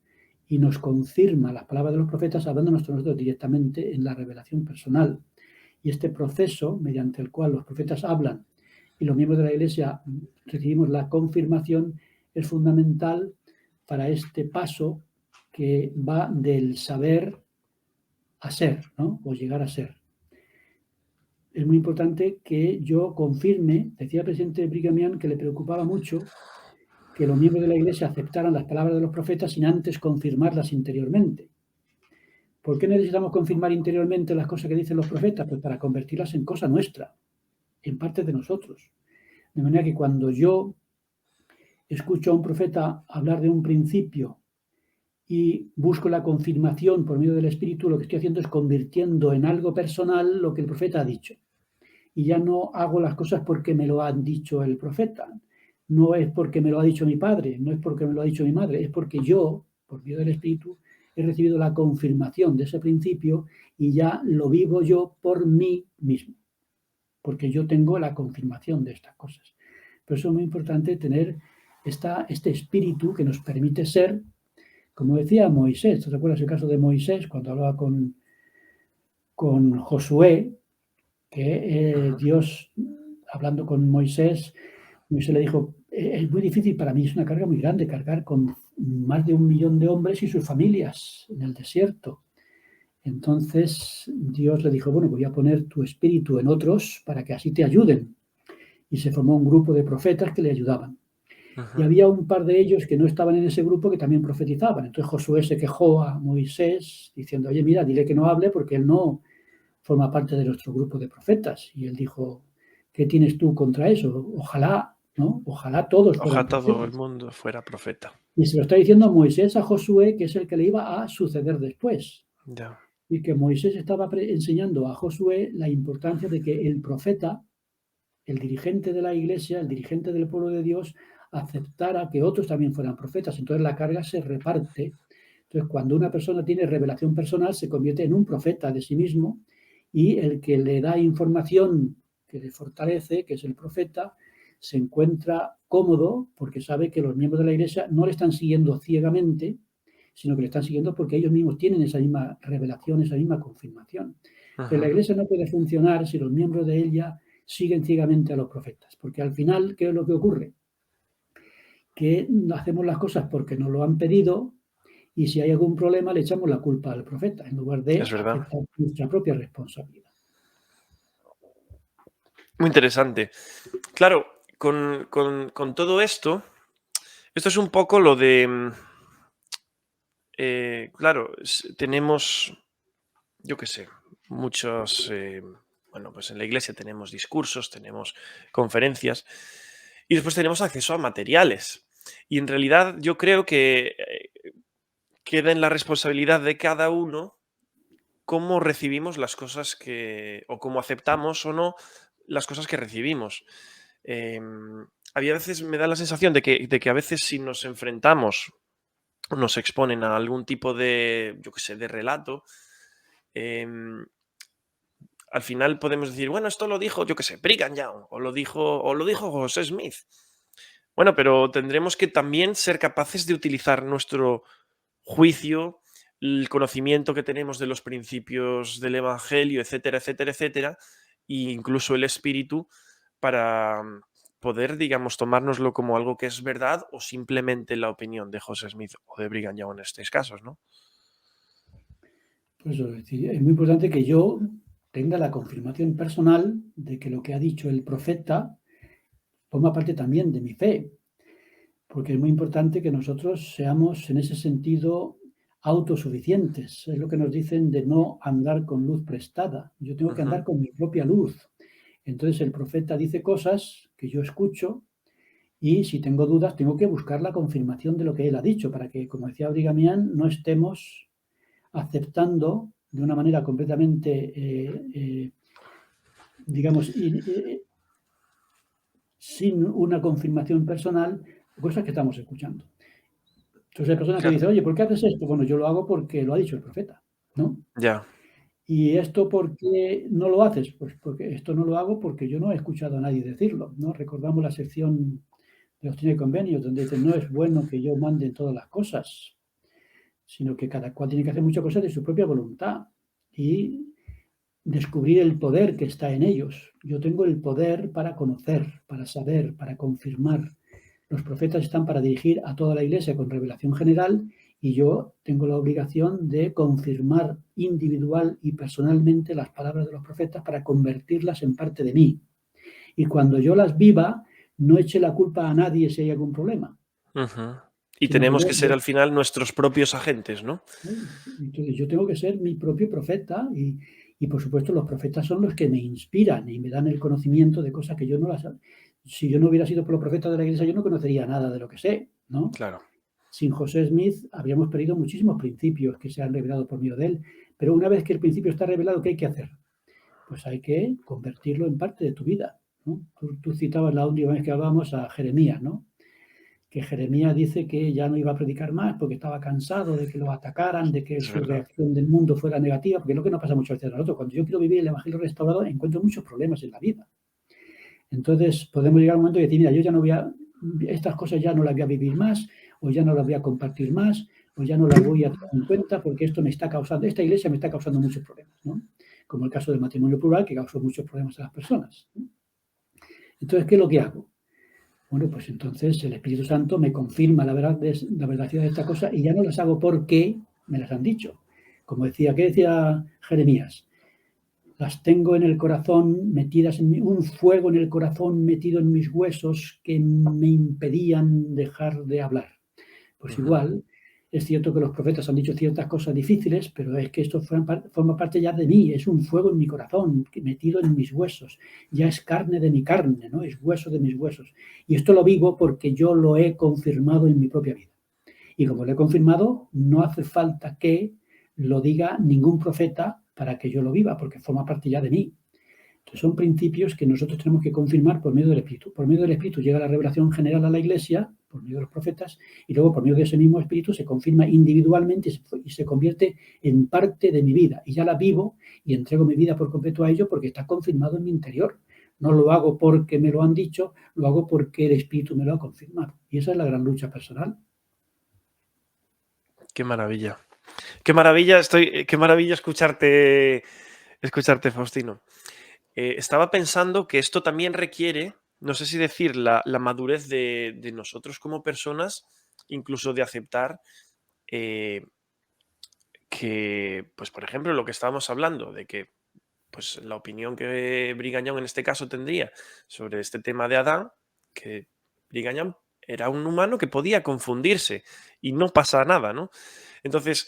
y nos confirma las palabras de los profetas hablándonos a nosotros directamente en la revelación personal. Y este proceso, mediante el cual los profetas hablan y los miembros de la Iglesia recibimos la confirmación, es fundamental para este paso que va del saber a ser, ¿no? O llegar a ser. Es muy importante que yo confirme, decía el presidente Brigham Young que le preocupaba mucho que los miembros de la Iglesia aceptaran las palabras de los profetas sin antes confirmarlas interiormente. ¿Por qué necesitamos confirmar interiormente las cosas que dicen los profetas? Pues para convertirlas en cosa nuestra, en parte de nosotros. De manera que cuando yo escucho a un profeta hablar de un principio y busco la confirmación por medio del Espíritu, lo que estoy haciendo es convirtiendo en algo personal lo que el profeta ha dicho. Y ya no hago las cosas porque me lo han dicho el profeta. No es porque me lo ha dicho mi padre, no es porque me lo ha dicho mi madre, es porque yo, por medio del Espíritu, he recibido la confirmación de ese principio y ya lo vivo yo por mí mismo, porque yo tengo la confirmación de estas cosas. Por eso es muy importante tener este espíritu que nos permite ser, como decía Moisés. ¿Te recuerdas el caso de Moisés cuando hablaba con Josué? Que Dios, hablando con Moisés le dijo, es muy difícil para mí, es una carga muy grande cargar con más de 1 millón de hombres y sus familias en el desierto. Entonces Dios le dijo, bueno, voy a poner tu espíritu en otros para que así te ayuden. Y se formó un grupo de profetas que le ayudaban. Y había un par de ellos que no estaban en ese grupo que también profetizaban. Entonces Josué se quejó a Moisés diciendo, oye, mira, dile que no hable porque él no forma parte de nuestro grupo de profetas. Y él dijo, ¿qué tienes tú contra eso? Ojalá, ¿no? Ojalá todos fueran Ojalá todo el profetas. mundo fuera profeta. Y se lo está diciendo Moisés a Josué, que es el que le iba a suceder después. Ya. y que Moisés estaba enseñando a Josué la importancia de que el profeta, el dirigente de la iglesia, el dirigente del pueblo de Dios, aceptara que otros también fueran profetas. Entonces la carga se reparte. Entonces, cuando una persona tiene revelación personal, se convierte en un profeta de sí mismo, y el que le da información que le fortalece, que es el profeta, se encuentra cómodo porque sabe que los miembros de la iglesia no le están siguiendo ciegamente, sino que le están siguiendo porque ellos mismos tienen esa misma revelación, esa misma confirmación. Entonces, la Ujú. iglesia no puede funcionar si los miembros de ella siguen ciegamente a los profetas, porque al final, ¿qué es lo que ocurre? Que hacemos las cosas porque nos lo han pedido, y si hay algún problema le echamos la culpa al profeta en lugar Es de verdad. aceptar nuestra propia responsabilidad. Muy interesante. Claro, con todo esto, esto es un poco lo de, claro, tenemos, yo qué sé, muchos, bueno, pues en la iglesia tenemos discursos, tenemos conferencias y después tenemos acceso a materiales. Y en realidad yo creo que queda en la responsabilidad de cada uno cómo recibimos las cosas que, o cómo aceptamos o no las cosas que recibimos. A veces me da la sensación de que a veces si nos enfrentamos, nos exponen a algún tipo de, yo qué sé, de relato, em, al final podemos decir, bueno, esto lo dijo, yo qué sé, Brigham Young, o lo dijo José Smith. Bueno, pero tendremos que también ser capaces de utilizar nuestro juicio, el conocimiento que tenemos de los principios del Evangelio, etcétera, etcétera, etcétera, e incluso el espíritu para poder, digamos, tomárnoslo como algo que es verdad o simplemente la opinión de José Smith o de Brigham Young en estos casos, ¿no? Pues es decir, es muy importante que yo tenga la confirmación personal de que lo que ha dicho el profeta forma parte también de mi fe, porque es muy importante que nosotros seamos en ese sentido autosuficientes. Es lo que nos dicen de no andar con luz prestada. Yo tengo que Ujú. andar con mi propia luz. Entonces el profeta dice cosas que yo escucho, y si tengo dudas tengo que buscar la confirmación de lo que él ha dicho para que, como decía Brigamián, no estemos aceptando de una manera completamente, digamos, sin una confirmación personal, cosas que estamos escuchando. Entonces hay personas que Claro, dicen, oye, ¿por qué haces esto? Bueno, yo lo hago porque lo ha dicho el profeta, ¿no? ya, ¿Y esto por qué no lo haces? Pues porque esto no lo hago porque yo no he escuchado a nadie decirlo, ¿no? Recordamos la sección de Doctrina y Convenios, donde dice, no es bueno que yo mande en todas las cosas, sino que cada cual tiene que hacer muchas cosas de su propia voluntad y descubrir el poder que está en ellos. Yo tengo el poder para conocer, para saber, para confirmar. Los profetas están para dirigir a toda la iglesia con revelación general, y yo tengo la obligación de confirmar individual y personalmente las palabras de los profetas para convertirlas en parte de mí. Y cuando yo las viva, no eche la culpa a nadie si hay algún problema, ujú. Y sino que tenemos que ser al final nuestros propios agentes, ¿no? ¿no? Entonces yo tengo que ser mi propio profeta, y por supuesto los profetas son los que me inspiran y me dan el conocimiento de cosas que yo no las... Si yo no hubiera sido por los profetas de la iglesia, yo no conocería nada de lo que sé, ¿no? Claro, Sin José Smith habríamos perdido muchísimos principios que se han revelado por medio de él, pero una vez que el principio está revelado, ¿qué hay que hacer? Pues hay que convertirlo en parte de tu vida, ¿no? Tú citabas la última vez que hablábamos a Jeremías, ¿no? Que Jeremías dice que ya no iba a predicar más porque estaba cansado de que lo atacaran, de que es su verdad. reacción del mundo fuera negativa, porque es lo que nos pasa muchas veces a nosotros. Cuando yo quiero vivir el Evangelio restaurado, encuentro muchos problemas en la vida. Entonces podemos llegar a un momento y decir, mira, yo ya no voy a, estas cosas ya no las voy a vivir más, o ya no las voy a compartir más, o ya no las voy a tener en cuenta porque esto me está causando, esta iglesia me está causando muchos problemas, ¿no? Como el caso del matrimonio plural, que causó muchos problemas a las personas, ¿no? Entonces, ¿qué es lo que hago? Bueno, pues entonces el Espíritu Santo me confirma la veracidad de esta cosa, y ya no las hago porque me las han dicho. Como decía, ¿qué decía Jeremías? Las tengo en el corazón, metidas en un fuego en el corazón metido en mis huesos que me impedían dejar de hablar. Pues Ujú. igual, es cierto que los profetas han dicho ciertas cosas difíciles, pero es que esto forma parte ya de mí, es un fuego en mi corazón, metido en mis huesos, ya es carne de mi carne, ¿no? Es hueso de mis huesos. Y esto lo vivo porque yo lo he confirmado en mi propia vida. Y como lo he confirmado, no hace falta que lo diga ningún profeta para que yo lo viva, porque forma parte ya de mí. Entonces son principios que nosotros tenemos que confirmar por medio del Espíritu. Por medio del Espíritu llega la revelación general a la Iglesia, por medio de los profetas, y luego por medio de ese mismo Espíritu se confirma individualmente y se convierte en parte de mi vida. Y ya la vivo y entrego mi vida por completo a ello porque está confirmado en mi interior. No lo hago porque me lo han dicho, lo hago porque el Espíritu me lo ha confirmado. Y esa es la gran lucha personal. Qué maravilla. Qué maravilla escucharte, Faustino. Estaba pensando que esto también requiere, no sé si decir, la madurez de nosotros como personas, incluso de aceptar que, pues por ejemplo, lo que estábamos hablando, de que pues la opinión que Brigañón en este caso tendría sobre este tema de Adán, que Brigañón era un humano que podía confundirse y no pasa nada, ¿no? Entonces,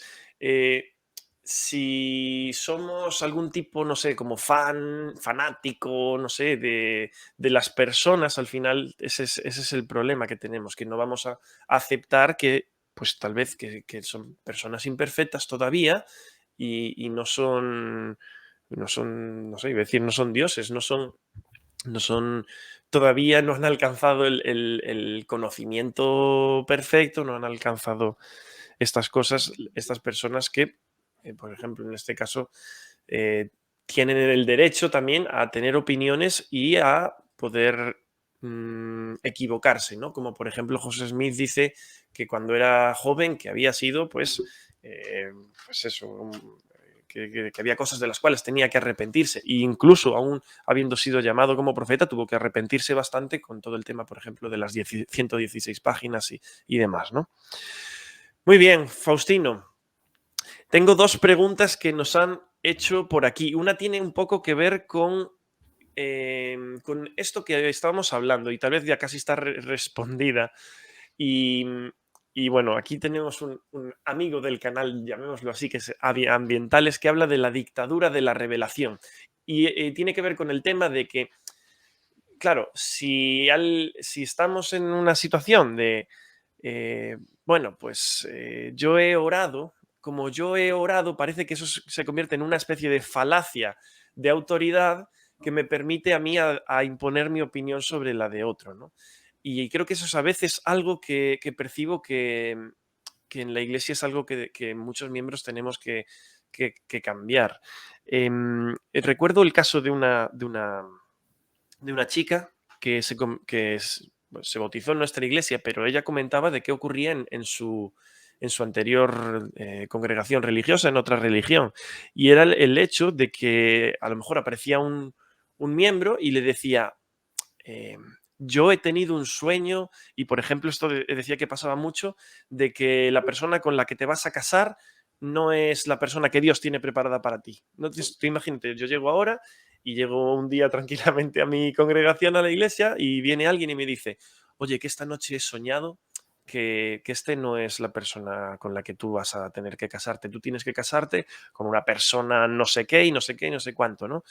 si somos algún tipo, no sé, como fanático, no sé, de las personas, al final ese es el problema que tenemos, que no vamos a aceptar que, pues tal vez que son personas imperfectas todavía y no son, no sé, iba a decir, no son dioses, todavía no han alcanzado el conocimiento perfecto, no han alcanzado estas cosas, estas personas que, por ejemplo, en este caso, tienen el derecho también a tener opiniones y a poder equivocarse, ¿no? Como por ejemplo José Smith dice que cuando era joven, que había sido, pues eso, que había cosas de las cuales tenía que arrepentirse, e incluso aún habiendo sido llamado como profeta, tuvo que arrepentirse bastante con todo el tema, por ejemplo, de las 116 páginas y demás, ¿no? Muy bien, Faustino. Tengo dos preguntas que nos han hecho por aquí. Una tiene un poco que ver con esto que estábamos hablando y tal vez ya casi está respondida. Y bueno, aquí tenemos un amigo del canal, llamémoslo así, que es Ambientales, que habla de la dictadura de la revelación. Y tiene que ver con el tema de que, claro, si estamos en una situación de, bueno, pues yo he orado, como yo he orado, parece que eso se convierte en una especie de falacia de autoridad que me permite a mí a imponer mi opinión sobre la de otro, ¿no? Y creo que eso es a veces algo que percibo que en la iglesia es algo que muchos miembros tenemos que cambiar. Recuerdo el caso de una chica bueno, se bautizó en nuestra iglesia, pero ella comentaba de qué ocurría en su anterior congregación religiosa, en otra religión. Y era el hecho de que a lo mejor aparecía un miembro y le decía, yo he tenido un sueño y, por ejemplo, esto decía que pasaba mucho, de que la persona con la que te vas a casar no es la persona que Dios tiene preparada para ti. No, tú imagínate, yo llego ahora y llego un día tranquilamente a mi congregación, a la iglesia, y viene alguien y me dice, oye, que esta noche he soñado que este no es la persona con la que tú vas a tener que casarte. Tú tienes que casarte con una persona no sé qué y no sé qué y no sé cuánto, ¿no?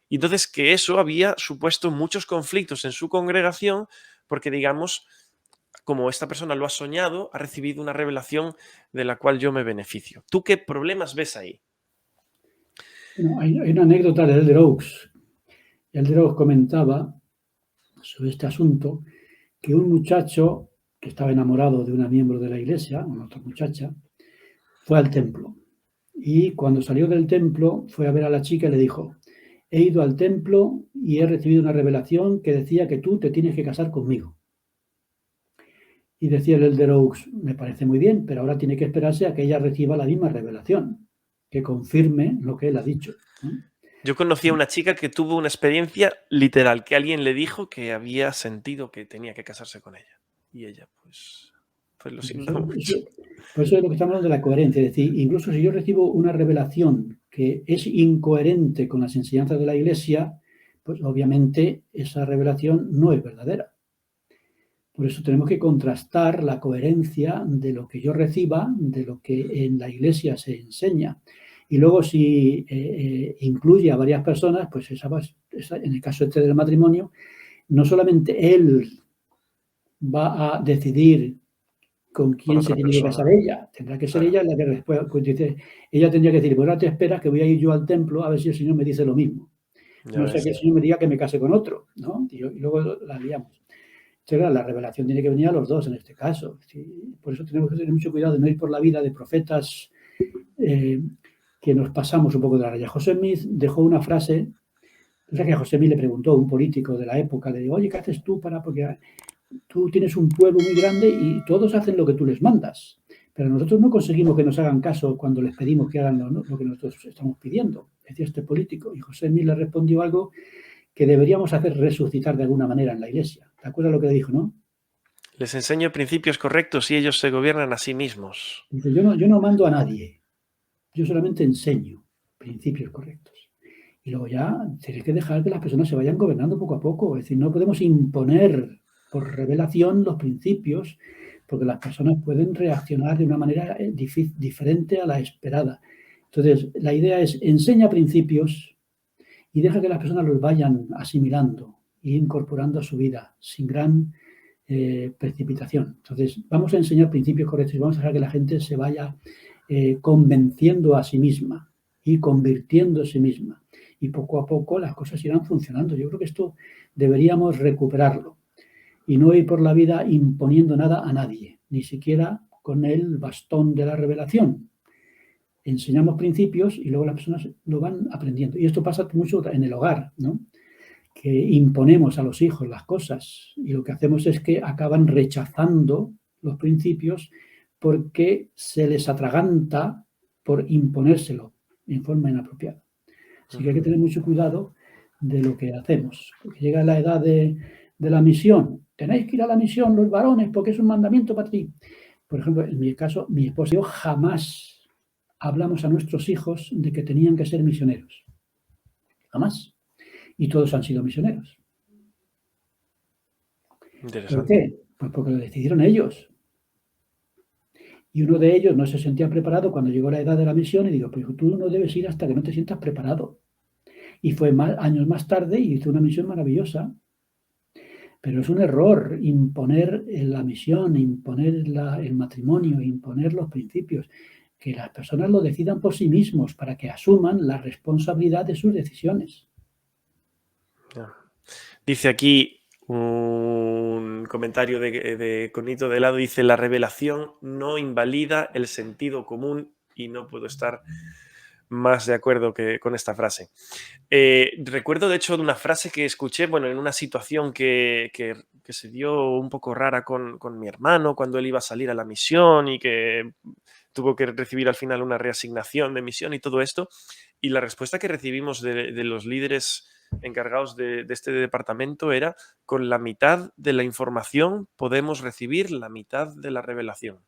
Y entonces que eso había supuesto muchos conflictos en su congregación porque, digamos, como esta persona lo ha soñado, ha recibido una revelación de la cual yo me beneficio. ¿Tú qué problemas ves ahí? Bueno, hay una anécdota de Elder Oaks. Elder Oaks comentaba sobre este asunto que un muchacho que estaba enamorado de una miembro de la iglesia, una otra muchacha, fue al templo. Y cuando salió del templo, fue a ver a la chica y le dijo, he ido al templo y he recibido una revelación que decía que tú te tienes que casar conmigo. Y decía el Elder Oaks, me parece muy bien, pero ahora tiene que esperarse a que ella reciba la misma revelación, que confirme lo que él ha dicho. Yo conocí a una chica que tuvo una experiencia literal, que alguien le dijo que había sentido que tenía que casarse con ella. Y ella, pues lo siento mucho. Por eso es lo que estamos hablando de la coherencia. Es decir, incluso si yo recibo una revelación que es incoherente con las enseñanzas de la Iglesia, pues obviamente esa revelación no es verdadera. Por eso tenemos que contrastar la coherencia de lo que yo reciba, de lo que en la Iglesia se enseña. Y luego si incluye a varias personas, pues en el caso este del matrimonio, no solamente él va a decidir con Por quién se otra tiene que casar persona. ella. Tendrá que ser Claro, ella la que después, pues dice, ella tendría que decir, pues ahora te esperas que voy a ir yo al templo a ver si el Señor me dice lo mismo. ya No sé que el ves. Señor me diga que me case con otro, ¿no? Y luego la liamos. Entonces, claro, la revelación tiene que venir a los dos en este caso. Sí, por eso tenemos que tener mucho cuidado de no ir por la vida de profetas eh, que nos pasamos un poco de la raya. José Smith dejó una frase. O sea que a José Smith le preguntó un político de la época, le dijo, oye, ¿qué haces tú para...? Porque tú tienes un pueblo muy grande y todos hacen lo que tú les mandas. Pero nosotros no conseguimos que nos hagan caso cuando les pedimos que hagan lo que nosotros estamos pidiendo, decía este político. Y José Smith le respondió algo que deberíamos hacer resucitar de alguna manera en la iglesia. ¿Te acuerdas lo que le dijo, no? Les enseño principios correctos y ellos se gobiernan a sí mismos. Dice, yo no mando a nadie, yo solamente enseño principios correctos. Y luego ya tienes que dejar que las personas se vayan gobernando poco a poco. Es decir, no podemos imponer por revelación los principios, porque las personas pueden reaccionar de una manera diferente a la esperada. Entonces, la idea es enseña principios y deja que las personas los vayan asimilando e incorporando a su vida sin gran precipitación. Entonces, vamos a enseñar principios correctos y vamos a dejar que la gente se vaya convenciendo a sí misma y convirtiendo a sí misma. Y poco a poco las cosas irán funcionando. Yo creo que esto deberíamos recuperarlo y no ir por la vida imponiendo nada a nadie, ni siquiera con el bastón de la revelación. Enseñamos principios y luego las personas lo van aprendiendo. Y esto pasa mucho en el hogar, ¿no? Que imponemos a los hijos las cosas y lo que hacemos es que acaban rechazando los principios porque se les atraganta por imponérselo en forma inapropiada. Así que hay que tener mucho cuidado de lo que hacemos, porque llega la edad de la misión. Tenéis que ir a la misión los varones porque es un mandamiento para ti. Por ejemplo, en mi caso, mi esposa y yo jamás hablamos a nuestros hijos de que tenían que ser misioneros. Jamás. Y todos han sido misioneros. ¿Por Interesante. qué? Pues porque lo decidieron ellos. Y uno de ellos no se sentía preparado cuando llegó la edad de la misión y digo, pues tú no debes ir hasta que no te sientas preparado. Y fue años más tarde y hizo una misión maravillosa. Pero es un error imponer la misión, imponer el matrimonio, imponer los principios. Que las personas lo decidan por sí mismos para que asuman la responsabilidad de sus decisiones. Ya. Dice aquí un comentario de Conito de Lado, dice, la revelación no invalida el sentido común y no puedo estar más de acuerdo con esta frase. Recuerdo, de hecho, de una frase que escuché, bueno, en una situación que se dio un poco rara con mi hermano cuando él iba a salir a la misión y que tuvo que recibir al final una reasignación de misión y todo esto. Y la respuesta que recibimos de los líderes encargados de este departamento era: con la mitad de la información podemos recibir la mitad de la revelación.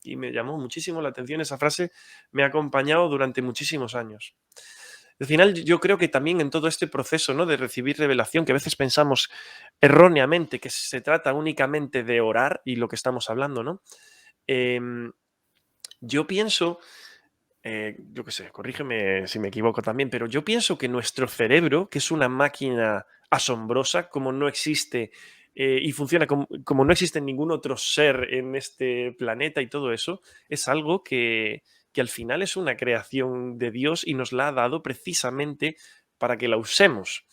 Y me llamó muchísimo la atención esa frase, me ha acompañado durante muchísimos años. Al final, yo creo que también en todo este proceso, ¿no?, de recibir revelación, que a veces pensamos erróneamente que se trata únicamente de orar y lo que estamos hablando, ¿no? Em, yo pienso, yo qué sé, corrígeme si me equivoco también, pero yo pienso que nuestro cerebro, que es una máquina asombrosa, como no existe y funciona como no existe ningún otro ser en este planeta y todo eso, es algo que al final es una creación de Dios y nos la ha dado precisamente para que la usemos.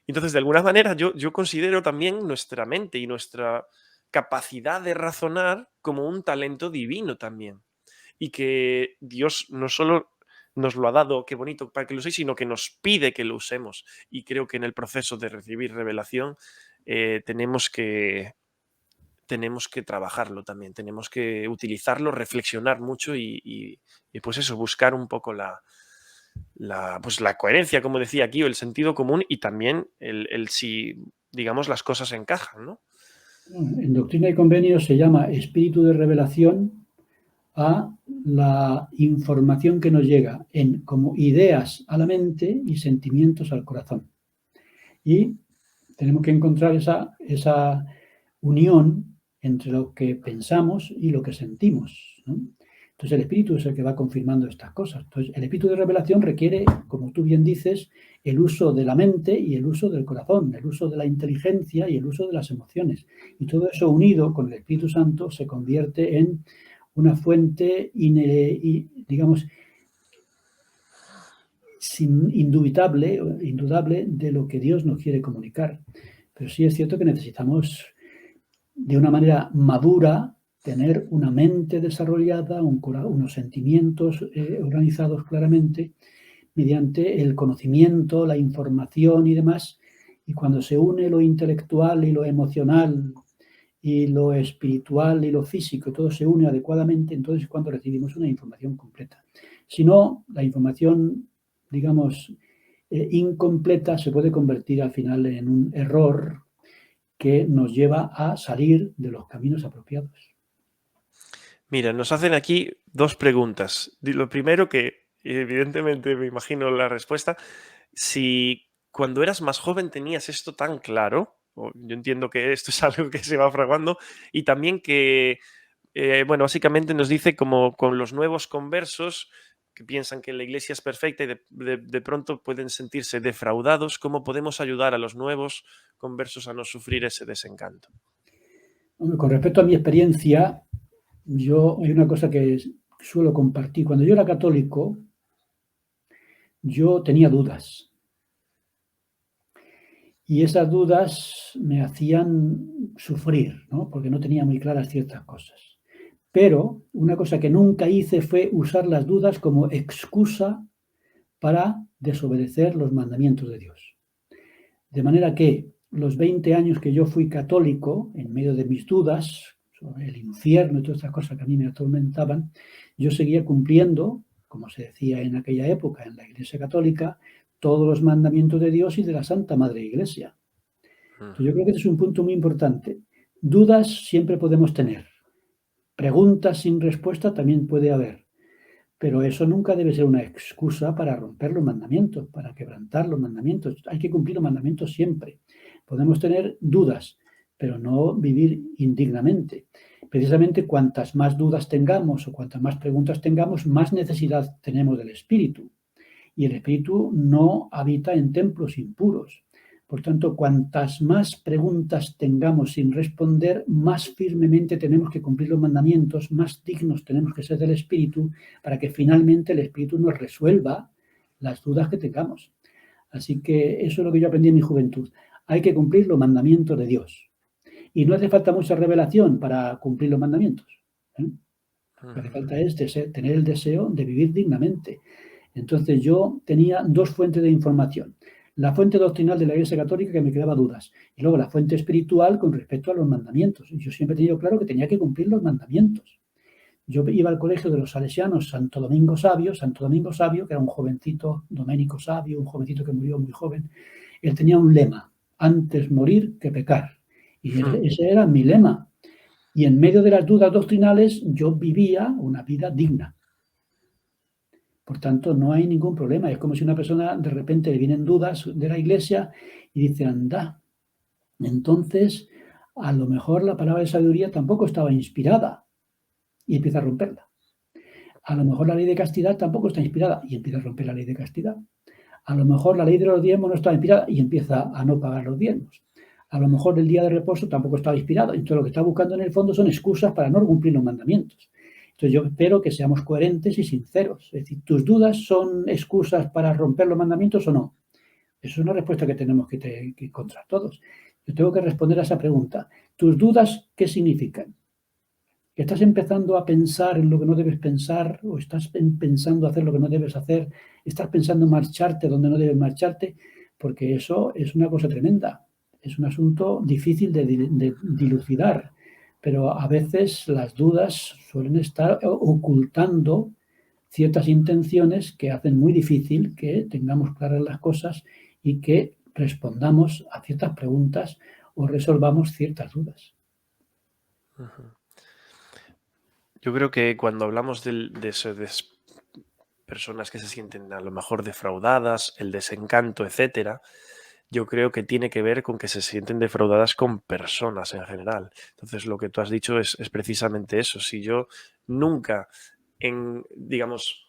Entonces, de alguna manera, yo considero también nuestra mente y nuestra capacidad de razonar como un talento divino también y que Dios no solo nos lo ha dado, qué bonito, para que lo uséis, sino que nos pide que lo usemos. Y creo que en el proceso de recibir revelación eh, tenemos que, tenemos que trabajarlo también, tenemos que utilizarlo, reflexionar mucho y, pues eso, buscar un poco pues la coherencia, como decía aquí, o el sentido común y también el si, digamos, las cosas encajan, ¿no? En Doctrina y Convenios se llama espíritu de revelación a la información que nos llega como ideas a la mente y sentimientos al corazón. Y tenemos que encontrar esa unión entre lo que pensamos y lo que sentimos, ¿no? Entonces el Espíritu es el que va confirmando estas cosas. Entonces el Espíritu de revelación requiere, como tú bien dices, el uso de la mente y el uso del corazón, el uso de la inteligencia y el uso de las emociones. Y todo eso unido con el Espíritu Santo se convierte en una fuente, digamos, indudable de lo que Dios nos quiere comunicar. Pero sí es cierto que necesitamos, de una manera madura, tener una mente desarrollada, unos sentimientos organizados claramente, mediante el conocimiento, la información y demás. Y cuando se une lo intelectual y lo emocional y lo espiritual y lo físico, todo se une adecuadamente, entonces es cuando recibimos una información completa. Si no, la información, digamos, incompleta se puede convertir al final en un error que nos lleva a salir de los caminos apropiados. Mira, nos hacen aquí dos preguntas. Lo primero que, evidentemente, me imagino la respuesta. Si cuando eras más joven tenías esto tan claro, yo entiendo que esto es algo que se va fraguando, y también que, bueno, básicamente nos dice como con los nuevos conversos que piensan que la iglesia es perfecta y de pronto pueden sentirse defraudados, ¿cómo podemos ayudar a los nuevos conversos a no sufrir ese desencanto? Con respecto a mi experiencia, hay una cosa que suelo compartir. Cuando yo era católico, yo tenía dudas. Y esas dudas me hacían sufrir, ¿no? Porque no tenía muy claras ciertas cosas. Pero una cosa que nunca hice fue usar las dudas como excusa para desobedecer los mandamientos de Dios. De manera que los 20 años que yo fui católico, en medio de mis dudas sobre el infierno y todas estas cosas que a mí me atormentaban, yo seguía cumpliendo, como se decía en aquella época en la Iglesia Católica, todos los mandamientos de Dios y de la Santa Madre Iglesia. Entonces yo creo que este es un punto muy importante. Dudas siempre podemos tener. Preguntas sin respuesta también puede haber. Pero eso nunca debe ser una excusa para romper los mandamientos, para quebrantar los mandamientos. Hay que cumplir los mandamientos siempre. Podemos tener dudas, pero no vivir indignamente. Precisamente cuantas más dudas tengamos o cuantas más preguntas tengamos, más necesidad tenemos del Espíritu. Y el Espíritu no habita en templos impuros. Por tanto, cuantas más preguntas tengamos sin responder, más firmemente tenemos que cumplir los mandamientos, más dignos tenemos que ser del Espíritu, para que finalmente el Espíritu nos resuelva las dudas que tengamos. Así que eso es lo que yo aprendí en mi juventud. Hay que cumplir los mandamientos de Dios. Y no hace falta mucha revelación para cumplir los mandamientos. Lo que hace falta es tener el deseo de vivir dignamente. Entonces yo tenía dos fuentes de información. La fuente doctrinal de la Iglesia Católica, que me creaba dudas, y luego la fuente espiritual con respecto a los mandamientos. Y yo siempre he tenido claro que tenía que cumplir los mandamientos. Yo iba al colegio de los salesianos Santo Domingo Sabio, que era un jovencito, Doménico Sabio, un jovencito que murió muy joven. Él tenía un lema: antes morir que pecar. Y ese era mi lema. Y en medio de las dudas doctrinales yo vivía una vida digna. Por tanto, no hay ningún problema. Es como si una persona de repente le vienen dudas de la iglesia y dice, anda, entonces a lo mejor la palabra de sabiduría tampoco estaba inspirada y empieza a romperla. A lo mejor la ley de castidad tampoco está inspirada y empieza a romper la ley de castidad. A lo mejor la ley de los diezmos no está inspirada y empieza a no pagar los diezmos. A lo mejor el día de reposo tampoco estaba inspirado. Entonces lo que está buscando en el fondo son excusas para no cumplir los mandamientos. Entonces yo espero que seamos coherentes y sinceros. Es decir, ¿tus dudas son excusas para romper los mandamientos o no? Esa es una respuesta que tenemos que encontrar todos. Yo tengo que responder a esa pregunta. ¿Tus dudas qué significan? ¿Estás empezando a pensar en lo que no debes pensar o estás pensando hacer lo que no debes hacer? ¿Estás pensando marcharte donde no debes marcharte? Porque eso es una cosa tremenda. Es un asunto difícil de dilucidar, pero a veces las dudas suelen estar ocultando ciertas intenciones que hacen muy difícil que tengamos claras las cosas y que respondamos a ciertas preguntas o resolvamos ciertas dudas. Yo creo que cuando hablamos de personas que se sienten a lo mejor defraudadas, el desencanto, etcétera, yo creo que tiene que ver con que se sienten defraudadas con personas en general. Entonces, lo que tú has dicho es precisamente eso. Si yo nunca digamos,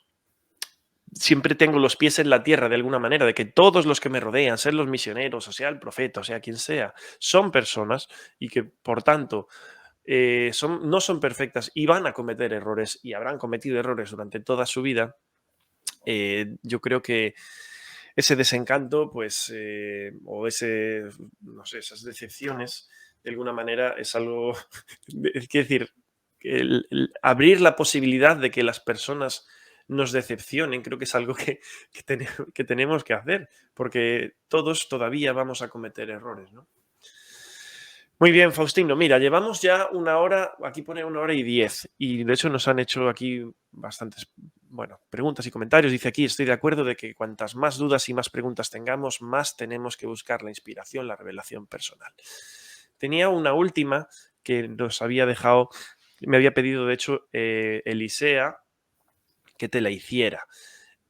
siempre tengo los pies en la tierra de alguna manera, de que todos los que me rodean, sean los misioneros, o sea el profeta, o sea quien sea, son personas y que, por tanto, no son perfectas y van a cometer errores y habrán cometido errores durante toda su vida. Yo creo que ese desencanto, pues, o no sé, esas decepciones, de alguna manera es algo, es decir, que abrir la posibilidad de que las personas nos decepcionen, creo que es algo que tenemos que hacer, porque todos todavía vamos a cometer errores, ¿no? Muy bien, Faustino. Mira, llevamos ya 1 hora, aquí pone 1 hora y 10, y de hecho nos han hecho aquí bastantes, bueno, preguntas y comentarios. Dice aquí, estoy de acuerdo de que cuantas más dudas y más preguntas tengamos, más tenemos que buscar la inspiración, la revelación personal. Tenía una última que nos había dejado, me había pedido de hecho Elisea que te la hiciera.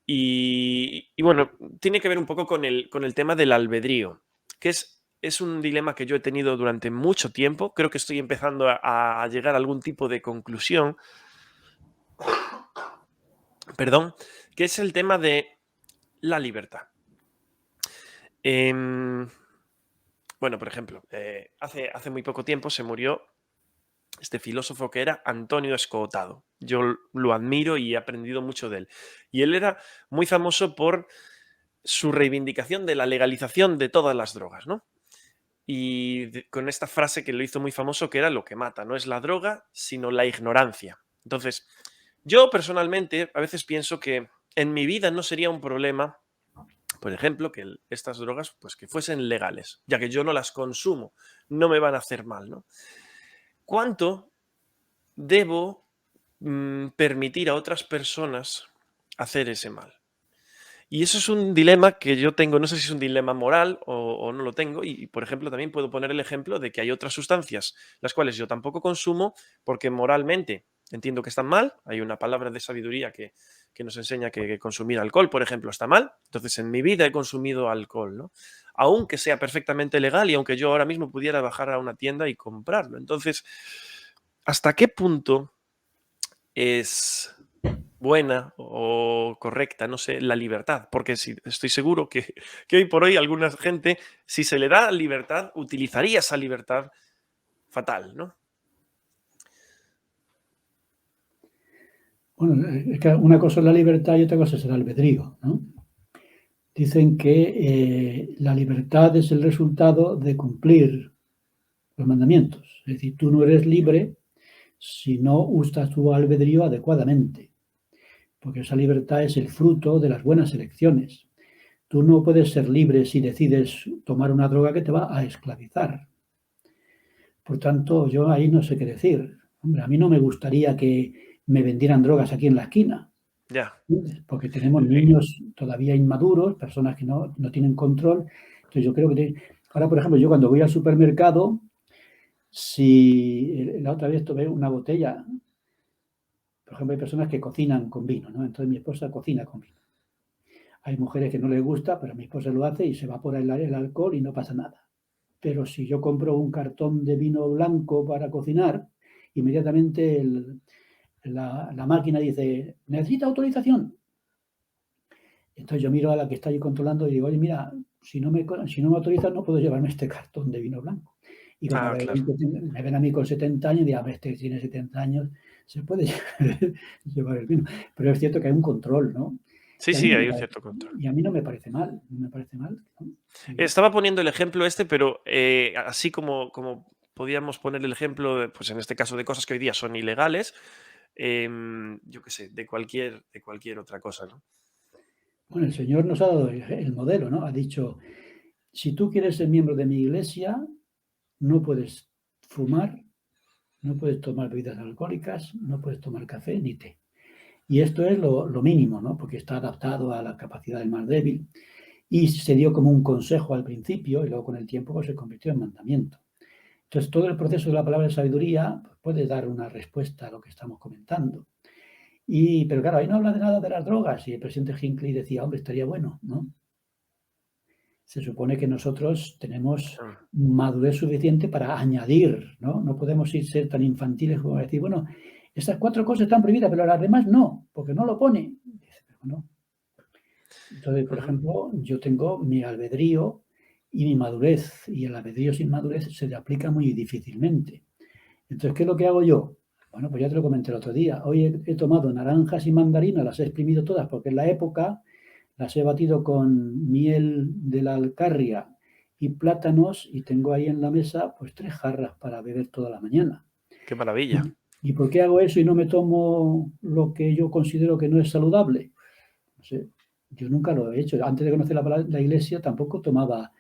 Y bueno, tiene que ver un poco con el tema del albedrío, que es un dilema que yo he tenido durante mucho tiempo. Creo que estoy empezando a llegar a algún tipo de conclusión, perdón, que es el tema de la libertad. Em, bueno, por ejemplo, hace muy poco tiempo se murió este filósofo que era Antonio Escotado. Yo lo admiro y he aprendido mucho de él. Y él era muy famoso por su reivindicación de la legalización de todas las drogas, ¿no? Y con esta frase que lo hizo muy famoso, que era: lo que mata no es la droga, sino la ignorancia. Entonces, yo personalmente a veces pienso que en mi vida no sería un problema, por ejemplo, que estas drogas pues que fuesen legales, ya que yo no las consumo, no me van a hacer mal, ¿no? ¿Cuánto debo permitir a otras personas hacer ese mal? Y eso es un dilema que yo tengo, no sé si es un dilema moral o no lo tengo, y, por ejemplo, también puedo poner el ejemplo de que hay otras sustancias, las cuales yo tampoco consumo porque moralmente entiendo que están mal. Hay una palabra de sabiduría que nos enseña que consumir alcohol, por ejemplo, está mal. Entonces, en mi vida he consumido alcohol, ¿no? Aunque sea perfectamente legal y aunque yo ahora mismo pudiera bajar a una tienda y comprarlo. Entonces, ¿hasta qué punto es buena o correcta, no sé, la libertad? Porque sí, estoy seguro que hoy por hoy alguna gente, si se le da libertad, utilizaría esa libertad fatal, ¿no? Bueno, es que una cosa es la libertad y otra cosa es el albedrío, ¿no? Dicen que la libertad es el resultado de cumplir los mandamientos. Es decir, tú no eres libre si no usas tu albedrío adecuadamente, porque esa libertad es el fruto de las buenas elecciones. Tú no puedes ser libre si decides tomar una droga que te va a esclavizar. Por tanto, yo ahí no sé qué decir. Hombre, a mí no me gustaría que me vendieran drogas aquí en la esquina, Ya. porque tenemos niños todavía inmaduros, personas que no tienen control. Entonces yo creo que... Ahora, por ejemplo, yo cuando voy al supermercado, si la otra vez tomé una botella, por ejemplo, hay personas que cocinan con vino, ¿no? Entonces mi esposa cocina con vino. Hay mujeres que no les gusta, pero mi esposa lo hace y se evapora el alcohol y no pasa nada. Pero si yo compro un cartón de vino blanco para cocinar, inmediatamente la máquina dice, necesita autorización. Entonces yo miro a la que está ahí controlando y digo, oye, mira, si no me autorizas no puedo llevarme este cartón de vino blanco. Y cuando Ah, claro. me ven a mí con 70 años, digo, este tiene 70 años, se puede llevar el vino. Pero es cierto que hay un control, ¿no? Sí, Y a mí sí, no me hay un parece, cierto control. y a mí no me parece mal, no me parece mal, ¿no? Estaba poniendo el ejemplo este, pero así como podíamos poner el ejemplo, pues en este caso de cosas que hoy día son ilegales, yo qué sé, de cualquier otra cosa, ¿no? Bueno, el Señor nos ha dado el modelo, ¿no? Ha dicho, si tú quieres ser miembro de mi iglesia, no puedes fumar, no puedes tomar bebidas alcohólicas, no puedes tomar café ni té. Y esto es lo mínimo, ¿no? Porque está adaptado a la capacidad del más débil. Y se dio como un consejo al principio y luego con el tiempo pues, se convirtió en mandamiento. Entonces, todo el proceso de la palabra de sabiduría pues, puede dar una respuesta a lo que estamos comentando. Pero claro, ahí no habla de nada de las drogas. Y el presidente Hinckley decía, hombre, estaría bueno, ¿no? Se supone que nosotros tenemos Mm. madurez suficiente para añadir, ¿no? No podemos ser tan infantiles como decir, bueno, Esas 4 cosas están prohibidas, pero las demás no, porque no lo pone. Dice, pero no. Entonces, por Ujú. ejemplo, yo tengo mi albedrío y mi madurez, y el albedrío sin madurez se le aplica muy difícilmente. Entonces, ¿qué es lo que hago yo? Bueno, pues ya te lo comenté el otro día. Hoy he tomado naranjas y mandarinas, las he exprimido todas porque es la época, las he batido con miel de la Alcarria y plátanos y tengo ahí en la mesa pues 3 jarras para beber toda la mañana. Qué maravilla. ¿Y por qué hago eso y no me tomo lo que yo considero que no es saludable? No sé, yo nunca lo he hecho. Antes de conocer la iglesia tampoco tomaba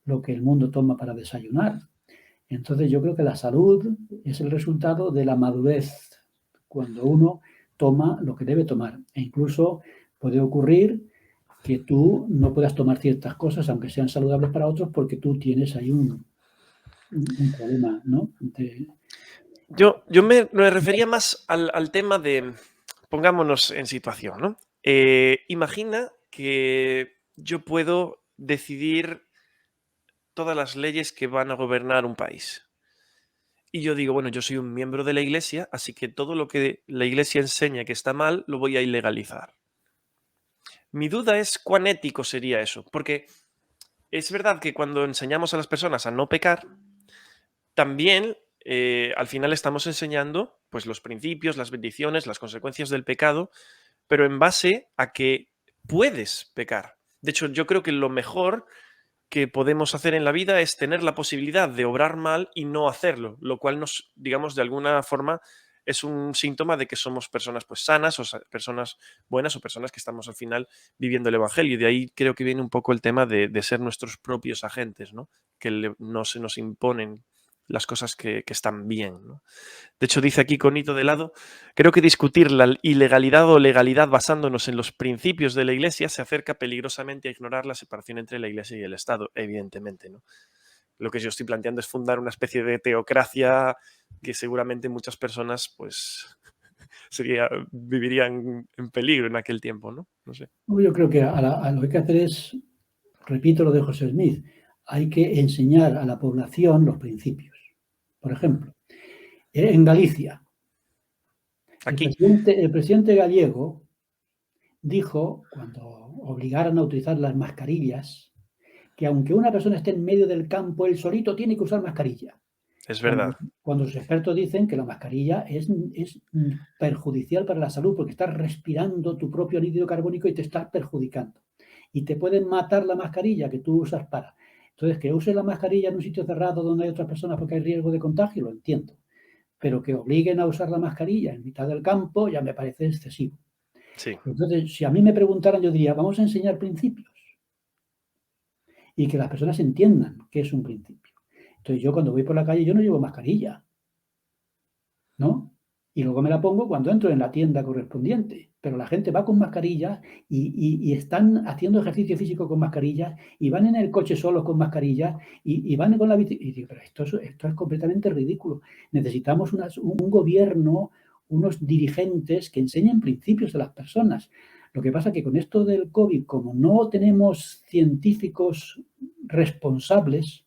lo que el mundo toma para desayunar. Entonces yo creo que la salud es el resultado de la madurez, cuando uno toma lo que debe tomar. E incluso puede ocurrir que tú no puedas tomar ciertas cosas, aunque sean saludables para otros, porque tú tienes ahí un problema, ¿no? Yo me refería más al tema de, pongámonos en situación, ¿no? Imagina que yo puedo decidir todas las leyes que van a gobernar un país. Y yo digo, bueno, yo soy un miembro de la iglesia, así que todo lo que la iglesia enseña que está mal, lo voy a ilegalizar. Mi duda es cuán ético sería eso, porque es verdad que cuando enseñamos a las personas a no pecar, también al final estamos enseñando pues los principios, las bendiciones, las consecuencias del pecado, pero en base a que puedes pecar. De hecho, yo creo que lo mejor que podemos hacer en la vida es tener la posibilidad de obrar mal y no hacerlo, lo cual nos, digamos, de alguna forma es un síntoma de que somos personas pues sanas o personas buenas o personas que estamos al final viviendo el evangelio. Y de ahí creo que viene un poco el tema de ser nuestros propios agentes, ¿no? Que no se nos imponen las cosas que están bien, ¿no? De hecho, dice aquí con hito de lado, creo que discutir la ilegalidad o legalidad basándonos en los principios de la Iglesia se acerca peligrosamente a ignorar la separación entre la Iglesia y el Estado, evidentemente, ¿no? Lo que yo estoy planteando es fundar una especie de teocracia que seguramente muchas personas, pues, vivirían en peligro en aquel tiempo, ¿no? No sé. Yo creo que a lo que hay que hacer es, repito lo de José Smith, hay que enseñar a la población los principios. Por ejemplo, en Galicia, Aquí, el presidente gallego dijo, cuando obligaron a utilizar las mascarillas, que aunque una persona esté en medio del campo, él solito tiene que usar mascarilla. es Cuando, verdad. cuando los expertos dicen que la mascarilla es perjudicial para la salud porque estás respirando tu propio anhídrido carbónico y te estás perjudicando. Y te pueden matar la mascarilla que tú usas para. Entonces, que use la mascarilla en un sitio cerrado donde hay otras personas porque hay riesgo de contagio, lo entiendo. Pero que obliguen a usar la mascarilla en mitad del campo ya me parece excesivo. Sí. Entonces, si a mí me preguntaran, yo diría, vamos a enseñar principios y que las personas entiendan qué es un principio. Entonces, yo cuando voy por la calle, yo no llevo mascarilla, ¿no? Y luego me la pongo cuando entro en la tienda correspondiente. Pero la gente va con mascarillas y están haciendo ejercicio físico con mascarillas y van en el coche solos con mascarillas y van con la bici. Y digo, pero esto es completamente ridículo. Necesitamos un gobierno, unos dirigentes que enseñen principios a las personas. Lo que pasa es que con esto del COVID, como no tenemos científicos responsables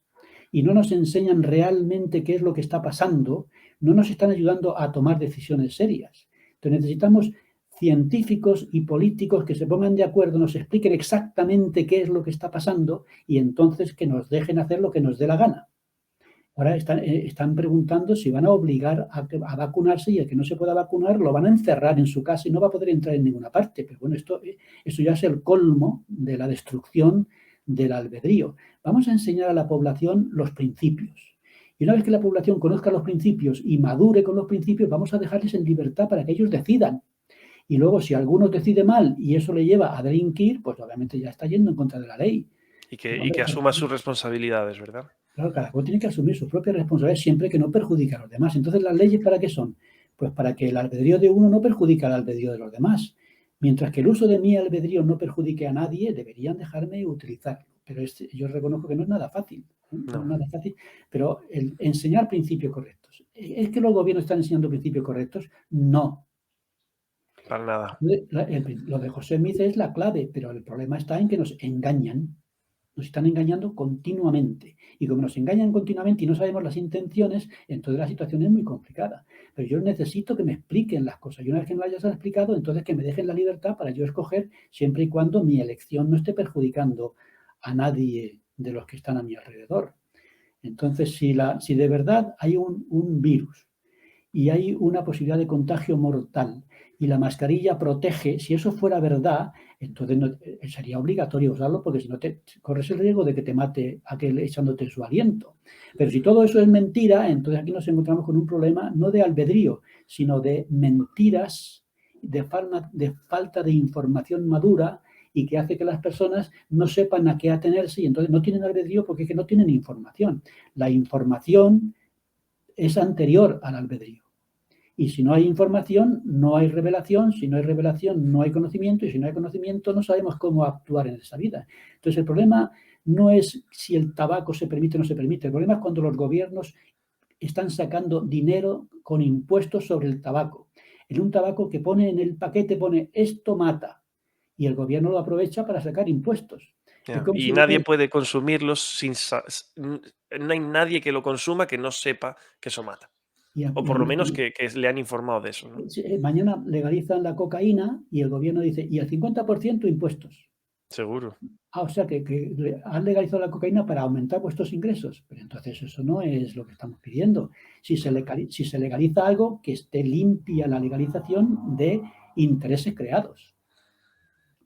y no nos enseñan realmente qué es lo que está pasando, no nos están ayudando a tomar decisiones serias. Entonces necesitamos científicos y políticos que se pongan de acuerdo, nos expliquen exactamente qué es lo que está pasando y entonces que nos dejen hacer lo que nos dé la gana. Ahora están preguntando si van a obligar a vacunarse y el que no se pueda vacunar lo van a encerrar en su casa y no va a poder entrar en ninguna parte. Pero bueno, esto ya es el colmo de la destrucción del albedrío. Vamos a enseñar a la población los principios. Y una vez que la población conozca los principios y madure con los principios, vamos a dejarles en libertad para que ellos decidan. Y luego, si alguno decide mal y eso le lleva a delinquir, pues obviamente ya está yendo en contra de la ley. Pero, Y hombre, que asuma sus responsabilidades, ¿verdad? claro, cada cual tiene que asumir su propia responsabilidad siempre que no perjudique a los demás. Entonces, ¿las leyes para qué son? Pues para que el albedrío de uno no perjudique al albedrío de los demás. Mientras que el uso de mi albedrío no perjudique a nadie, deberían dejarme utilizarlo. Pero yo reconozco que no es nada fácil. No es No, nada fácil. Pero enseñar principios correctos. ¿Es que los gobiernos están enseñando principios correctos? No. para nada. Lo de José Smith es la clave, pero el problema está en que nos engañan. Nos están engañando continuamente. Y como nos engañan continuamente y no sabemos las intenciones, entonces la situación es muy complicada. Pero yo necesito que me expliquen las cosas. Y una vez que me las hayan explicado, entonces que me dejen la libertad para yo escoger, siempre y cuando mi elección no esté perjudicando a nadie de los que están a mi alrededor. Entonces, si de verdad hay un virus y hay una posibilidad de contagio mortal y la mascarilla protege, si eso fuera verdad, entonces sería obligatorio usarlo porque si no te corres el riesgo de que te mate aquel echándote su aliento. Pero si todo eso es mentira, entonces aquí nos encontramos con un problema no de albedrío, sino de mentiras, de falta de información madura y que hace que las personas no sepan a qué atenerse y entonces no tienen albedrío porque es que no tienen información. La información es anterior al albedrío. Y si no hay información, no hay revelación. Si no hay revelación, no hay conocimiento. Y si no hay conocimiento, no sabemos cómo actuar en esa vida. Entonces, el problema no es si el tabaco se permite o no se permite. El problema es cuando los gobiernos están sacando dinero con impuestos sobre el tabaco. En un tabaco que pone en el paquete, pone esto mata. Y el gobierno lo aprovecha para sacar impuestos. Es como Y si nadie puede consumirlos no hay nadie que lo consuma que no sepa que eso mata. O por lo menos que le han informado de eso, ¿no? mañana legalizan la cocaína y el gobierno dice, y el 50% impuestos. Seguro. O sea que han legalizado la cocaína para aumentar vuestros ingresos. Pero entonces eso no es lo que estamos pidiendo. Si se legaliza algo, que esté limpia la legalización de intereses creados.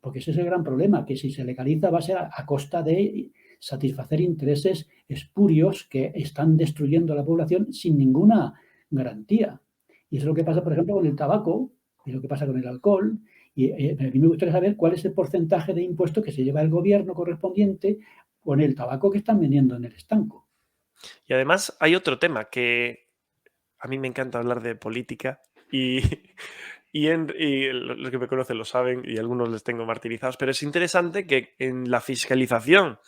Porque ese es el gran problema, que si se legaliza va a ser a costa de satisfacer intereses espurios que están destruyendo a la población sin ninguna garantía. Y eso es lo que pasa, por ejemplo, con el tabaco y lo que pasa con el alcohol. Y a mí me gustaría saber cuál es el porcentaje de impuesto que se lleva el gobierno correspondiente con el tabaco que están vendiendo en el estanco. Y además hay otro tema que a mí me encanta hablar de política y, y los que me conocen lo saben y algunos les tengo martirizados, pero es interesante que en la fiscalización,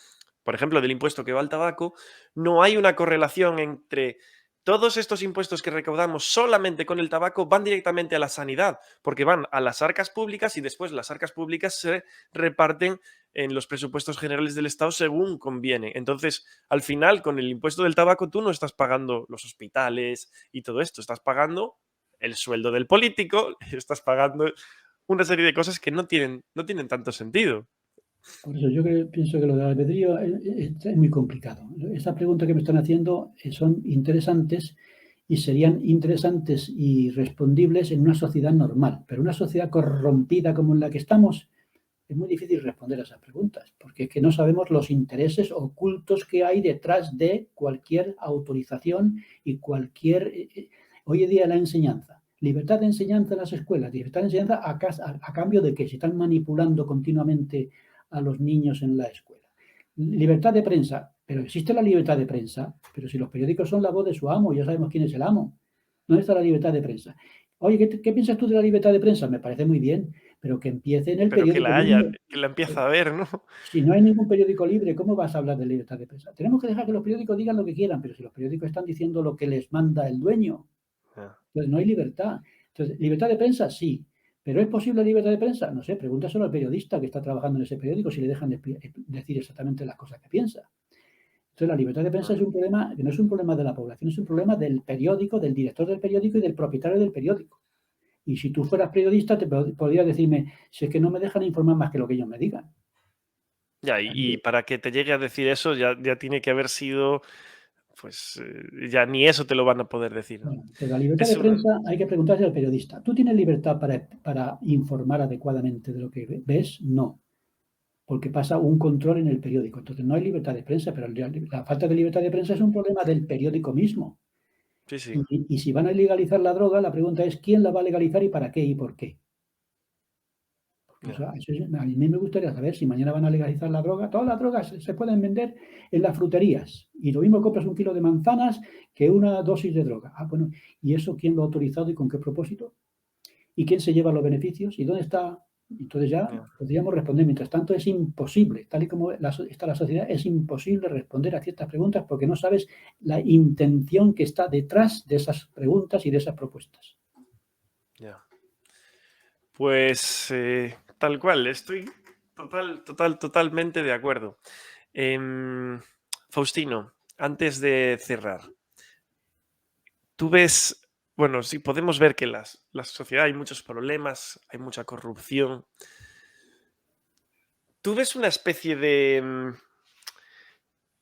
por ejemplo, del impuesto que va al tabaco, no hay una correlación entre todos estos impuestos que recaudamos solamente con el tabaco van directamente a la sanidad, porque van a las arcas públicas y después las arcas públicas se reparten en los presupuestos generales del Estado según conviene. Entonces, al final, con el impuesto del tabaco, tú no estás pagando los hospitales y todo esto, estás pagando el sueldo del político, estás pagando una serie de cosas que no tienen tanto sentido. Por eso pienso que lo del albedrío es muy complicado. Esta pregunta que me están haciendo son interesantes y serían interesantes y respondibles en una sociedad normal, pero una sociedad corrompida como en la que estamos, es muy difícil responder a esas preguntas, porque es que no sabemos los intereses ocultos que hay detrás de cualquier autorización y cualquier... hoy en día la enseñanza. Libertad de enseñanza en las escuelas, libertad de enseñanza a cambio de que se están manipulando continuamente a los niños en la escuela. Libertad de prensa, pero existe la libertad de prensa, pero si los periódicos son la voz de su amo, ya sabemos quién es el amo. ¿Dónde está la libertad de prensa? Oye, ¿qué piensas tú de la libertad de prensa? Me parece muy bien, pero que empiece en el Pero que periódico la haya, mismo. que la empieza a ver, ¿no? Si no hay ningún periódico libre, ¿cómo vas a hablar de libertad de prensa? Tenemos que dejar que los periódicos digan lo que quieran, pero si los periódicos están diciendo lo que les manda el dueño, Ya, entonces no hay libertad. Entonces, libertad de prensa, sí. ¿Pero es posible libertad de prensa? No sé, pregúntaselo al periodista que está trabajando en ese periódico si le dejan decir exactamente las cosas que piensa. Entonces, la libertad de prensa es un problema que no es un problema de la población, es un problema del periódico, del director del periódico y del propietario del periódico. Y si tú fueras periodista, podrías decirme, si es que no me dejan informar más que lo que ellos me digan. Ya, y para que te llegue a decir eso, ya tiene que haber sido, pues, ya ni eso te lo van a poder decir, ¿no? Bueno, pero la libertad Es de un- prensa hay que preguntarle al periodista. ¿Tú tienes libertad para informar adecuadamente de lo que ves? No, porque pasa un control en el periódico. Entonces no hay libertad de prensa, pero la falta de libertad de prensa es un problema del periódico mismo. Sí, sí. Y si van a legalizar la droga, la pregunta es quién la va a legalizar y para qué y por qué. Ya, A mí me gustaría saber si mañana van a legalizar la droga. Todas las drogas se pueden vender en las fruterías. Y lo mismo compras un kilo de manzanas que una dosis de droga. Ah, bueno, ¿y eso quién lo ha autorizado y con qué propósito? ¿Y quién se lleva los beneficios? ¿Y dónde está? Entonces ya ya. podríamos responder. Mientras tanto, es imposible, tal y como está la sociedad, es imposible responder a ciertas preguntas porque no sabes la intención que está detrás de esas preguntas y de esas propuestas. Ya. Pues tal cual, estoy totalmente de acuerdo. Em, Faustino, antes de cerrar, tú ves, bueno, sí, podemos ver que la sociedad hay muchos problemas, hay mucha corrupción. ¿Tú ves una especie de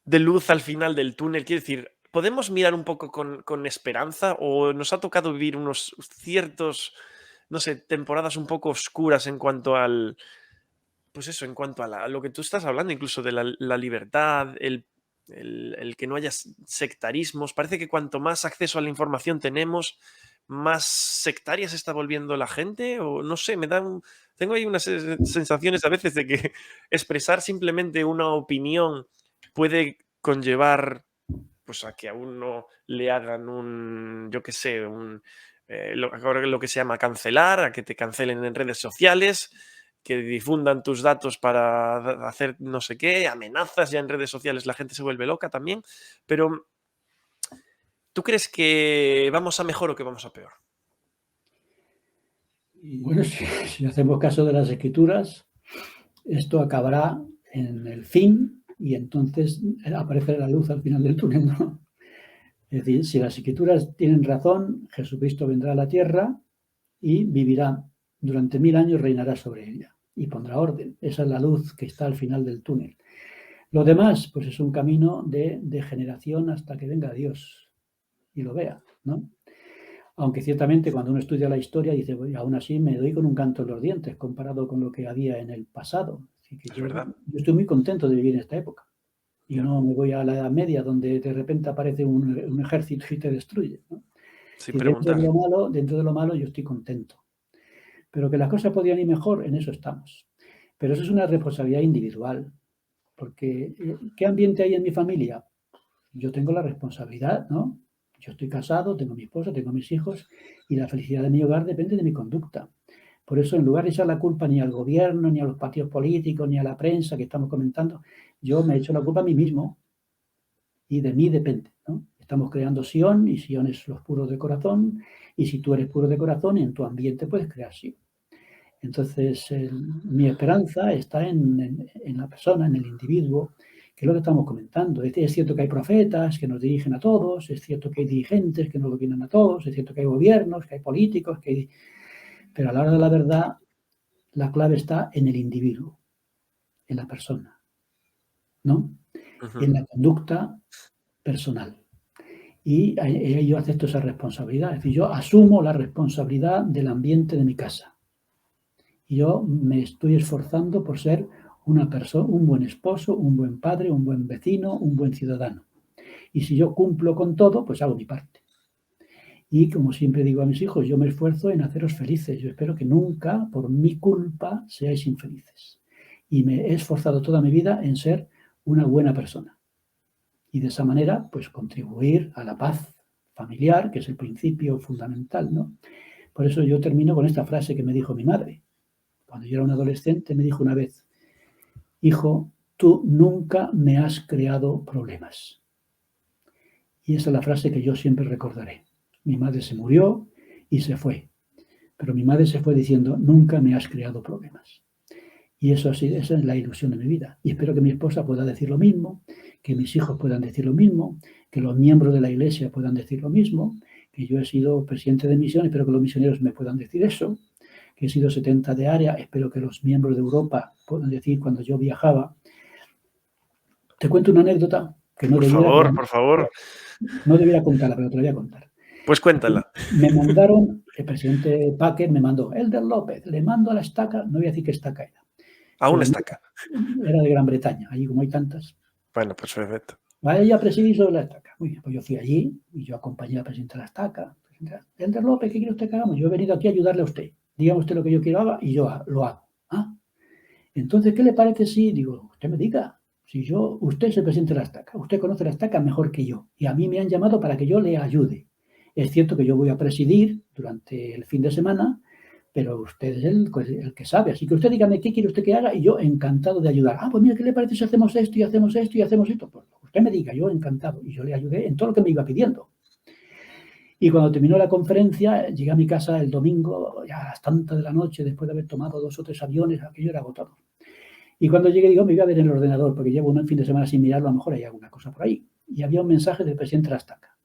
luz al final del túnel? Quiero decir, ¿podemos mirar un poco con esperanza o nos ha tocado vivir unos ciertos, no sé, temporadas un poco oscuras en cuanto al, pues eso, en cuanto a, a lo que tú estás hablando, incluso de la libertad, el que no haya sectarismos? Parece que cuanto más acceso a la información tenemos, más sectaria se está volviendo la gente, o no sé, tengo ahí unas sensaciones a veces de que expresar simplemente una opinión puede conllevar, pues, a que a uno le hagan un, yo qué sé, ahora lo que se llama cancelar, a que te cancelen en redes sociales, que difundan tus datos para hacer no sé qué, amenazas ya en redes sociales, la gente se vuelve loca también. Pero, ¿tú crees que vamos a mejor o que vamos a peor? Y bueno, si hacemos caso de las Escrituras, esto acabará en el fin y entonces aparecerá la luz al final del túnel, ¿no? Es decir, si las Escrituras tienen razón, Jesucristo vendrá a la tierra y vivirá durante 1000 años, reinará sobre ella y pondrá orden. Esa es la luz que está al final del túnel. Lo demás, pues es un camino de degeneración hasta que venga Dios y lo vea, ¿no? Aunque ciertamente cuando uno estudia la historia dice, "Bueno, aún así me doy con un canto en los dientes comparado con lo que había en el pasado". Así que Es yo verdad, estoy muy contento de vivir en esta época y ya, no me voy a la Edad Media donde de repente aparece un ejército y te destruye, ¿no? sin Y preguntar. dentro de lo malo yo estoy contento. Pero que las cosas podrían ir mejor, en eso estamos. Pero eso es una responsabilidad individual, porque ¿qué ambiente hay en mi familia? Yo tengo la responsabilidad, ¿no? Yo estoy casado, tengo mi esposa, tengo mis hijos y la felicidad de mi hogar depende de mi conducta. Por eso, en lugar de echar la culpa ni al gobierno, ni a los partidos políticos, ni a la prensa que estamos comentando, yo me echo la culpa a mí mismo y de mí depende, ¿no? Estamos creando Sion y Sion es los puros de corazón y si tú eres puro de corazón, en tu ambiente puedes crear Sion. Entonces, mi esperanza está en la persona, en el individuo, que es lo que estamos comentando. Es cierto que hay profetas que nos dirigen a todos, es cierto que hay dirigentes que nos dominan a todos, es cierto que hay gobiernos, que hay políticos, pero a la hora de la verdad, la clave está en el individuo, en la persona, ¿no? Ujú. En la conducta personal. Y ahí yo acepto esa responsabilidad. Es decir, yo asumo la responsabilidad del ambiente de mi casa. Yo me estoy esforzando por ser una persona, un buen esposo, un buen padre, un buen vecino, un buen ciudadano. Y si yo cumplo con todo, pues hago mi parte. Y como siempre digo a mis hijos, yo me esfuerzo en haceros felices. Yo espero que nunca, por mi culpa, seáis infelices. Y me he esforzado toda mi vida en ser una buena persona. Y de esa manera, pues contribuir a la paz familiar, que es el principio fundamental, ¿no? Por eso yo termino con esta frase que me dijo mi madre. Cuando yo era un adolescente, me dijo una vez: hijo, tú nunca me has creado problemas. Y esa es la frase que yo siempre recordaré. Mi madre se murió y se fue, pero mi madre se fue diciendo, nunca me has creado problemas. Y eso así, esa es la ilusión de mi vida. Y espero que mi esposa pueda decir lo mismo, que mis hijos puedan decir lo mismo, que los miembros de la iglesia puedan decir lo mismo, que yo he sido presidente de misión, espero que los misioneros me puedan decir eso, que he sido 70 de área, espero que los miembros de Europa puedan decir cuando yo viajaba. Te cuento una anécdota que Por favor, por favor. no debiera contarla, pero te la voy a contar. Pues cuéntala. Me mandaron, el presidente Packer me mandó, Elder López, le mando a la estaca, no voy a decir qué estaca era, Aún pero está acá. era de Gran Bretaña, allí como hay tantas. Bueno, pues perfecto. Vaya a presidir sobre la estaca. Muy bien, pues yo fui allí y yo acompañé al presidente de la estaca. Elder López, ¿qué quiere usted que hagamos? Yo he venido aquí a ayudarle a usted. Dígame usted lo que yo quiero haga y yo lo hago. Ah, entonces, ¿qué le parece si, digo, usted me diga, si usted es el presidente de la estaca, usted conoce la estaca mejor que yo y a mí me han llamado para que yo le ayude. Es cierto que yo voy a presidir durante el fin de semana, pero usted es el que sabe. Así que usted dígame qué quiere usted que haga y yo encantado de ayudar. Ah, pues mira, ¿qué le parece si hacemos esto y hacemos esto y hacemos esto? Pues usted me diga, yo encantado. Y yo le ayudé en todo lo que me iba pidiendo. Y cuando terminó la conferencia, llegué a mi casa el domingo, ya a las tantas de la noche, después de haber tomado 2 o 3 aviones, aquello era agotador. Y cuando llegué digo, me voy a ver en el ordenador, porque llevo un fin de semana sin mirarlo, a lo mejor hay alguna cosa por ahí. Y había un mensaje del presidente Rastaca,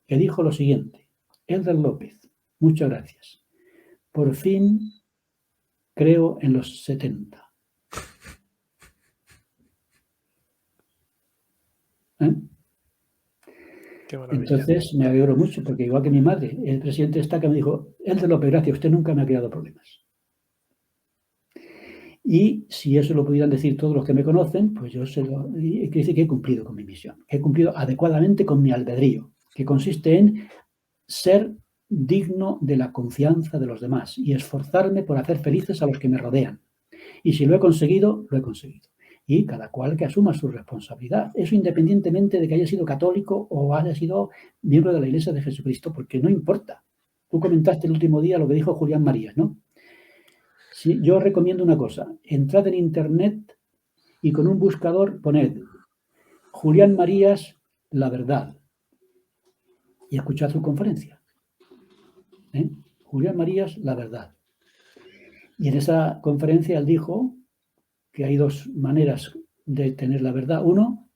que dijo lo siguiente: Elder López, muchas gracias. Por fin creo en los 70. ¿Eh? Qué maravilla. Entonces me alegro mucho, porque igual que mi madre, el presidente Estaca me dijo, Elder López, gracias, usted nunca me ha creado problemas. Y si eso lo pudieran decir todos los que me conocen, pues yo quiere decir que he cumplido con mi misión, que he cumplido adecuadamente con mi albedrío, que consiste en ser digno de la confianza de los demás y esforzarme por hacer felices a los que me rodean. Y si lo he conseguido, lo he conseguido. Y cada cual que asuma su responsabilidad. Eso independientemente de que haya sido católico o haya sido miembro de la Iglesia de Jesucristo, porque no importa. Tú comentaste el último día lo que dijo Julián Marías, ¿no? Sí, yo recomiendo una cosa: entrad en internet y con un buscador poned Julián Marías, la verdad, y escuchad su conferencia. Julián Marías, la verdad. Y en esa conferencia él dijo que hay dos maneras de tener la verdad. Uno,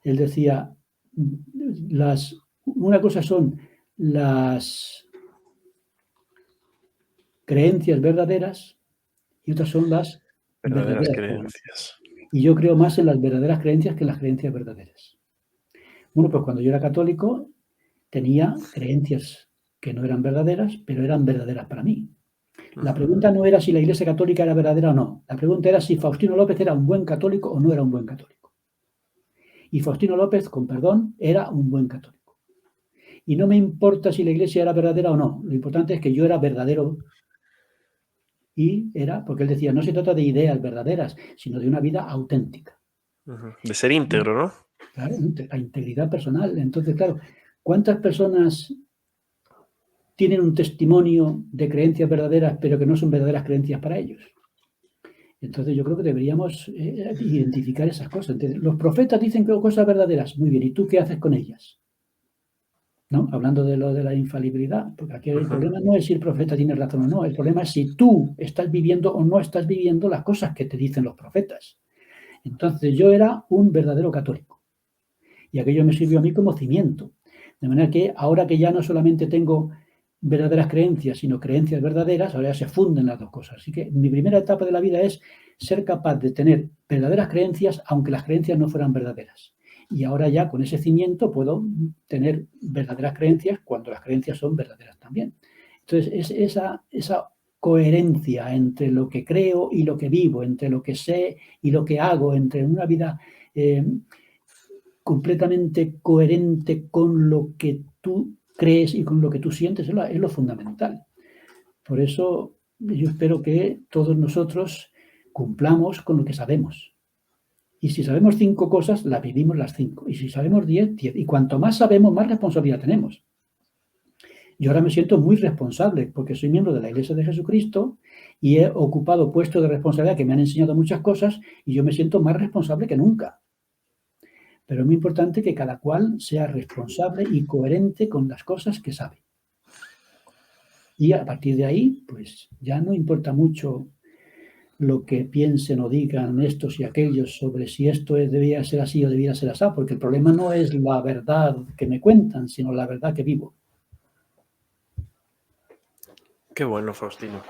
él decía, una cosa son las creencias verdaderas y otras son las Verdaderas verdaderas creencias. creencias. Y yo creo más en las verdaderas creencias que en las creencias verdaderas. Bueno, pues cuando yo era católico tenía creencias que no eran verdaderas, pero eran verdaderas para mí. La pregunta no era si la Iglesia Católica era verdadera o no. La pregunta era si Faustino López era un buen católico o no era un buen católico. Y Faustino López, con perdón, era un buen católico. Y no me importa si la Iglesia era verdadera o no. Lo importante es que yo era verdadero. Y era, porque él decía, no se trata de ideas verdaderas, sino de una vida auténtica. De ser íntegro, ¿no? Claro, la integridad personal. Entonces, claro, ¿cuántas personas tienen un testimonio de creencias verdaderas, pero que no son verdaderas creencias para ellos? Entonces yo creo que deberíamos identificar esas cosas. Entonces, los profetas dicen cosas verdaderas. Muy bien, ¿y tú qué haces con ellas? ¿No? Hablando de lo de la infalibilidad, porque aquí el problema no es si el profeta tiene razón o no, el problema es si tú estás viviendo o no estás viviendo las cosas que te dicen los profetas. Entonces yo era un verdadero católico y aquello me sirvió a mí como cimiento. De manera que ahora que ya no solamente tengo verdaderas creencias, sino creencias verdaderas, ahora ya se funden las dos cosas. Así que mi primera etapa de la vida es ser capaz de tener verdaderas creencias, aunque las creencias no fueran verdaderas. Y ahora ya con ese cimiento puedo tener verdaderas creencias cuando las creencias son verdaderas también. Entonces, es esa coherencia entre lo que creo y lo que vivo, entre lo que sé y lo que hago, entre una vida completamente coherente con lo que tú crees y con lo que tú sientes, es lo fundamental. Por eso yo espero que todos nosotros cumplamos con lo que sabemos. Y si sabemos 5 cosas, las vivimos las 5. Y si sabemos 10, 10. Y cuanto más sabemos, más responsabilidad tenemos. Yo ahora me siento muy responsable porque soy miembro de la Iglesia de Jesucristo y he ocupado puestos de responsabilidad que me han enseñado muchas cosas y yo me siento más responsable que nunca. Pero es muy importante que cada cual sea responsable y coherente con las cosas que sabe. Y a partir de ahí, pues ya no importa mucho lo que piensen o digan estos y aquellos sobre si esto debía ser así o debía ser así, porque el problema no es la verdad que me cuentan, sino la verdad que vivo. Qué bueno, Faustino.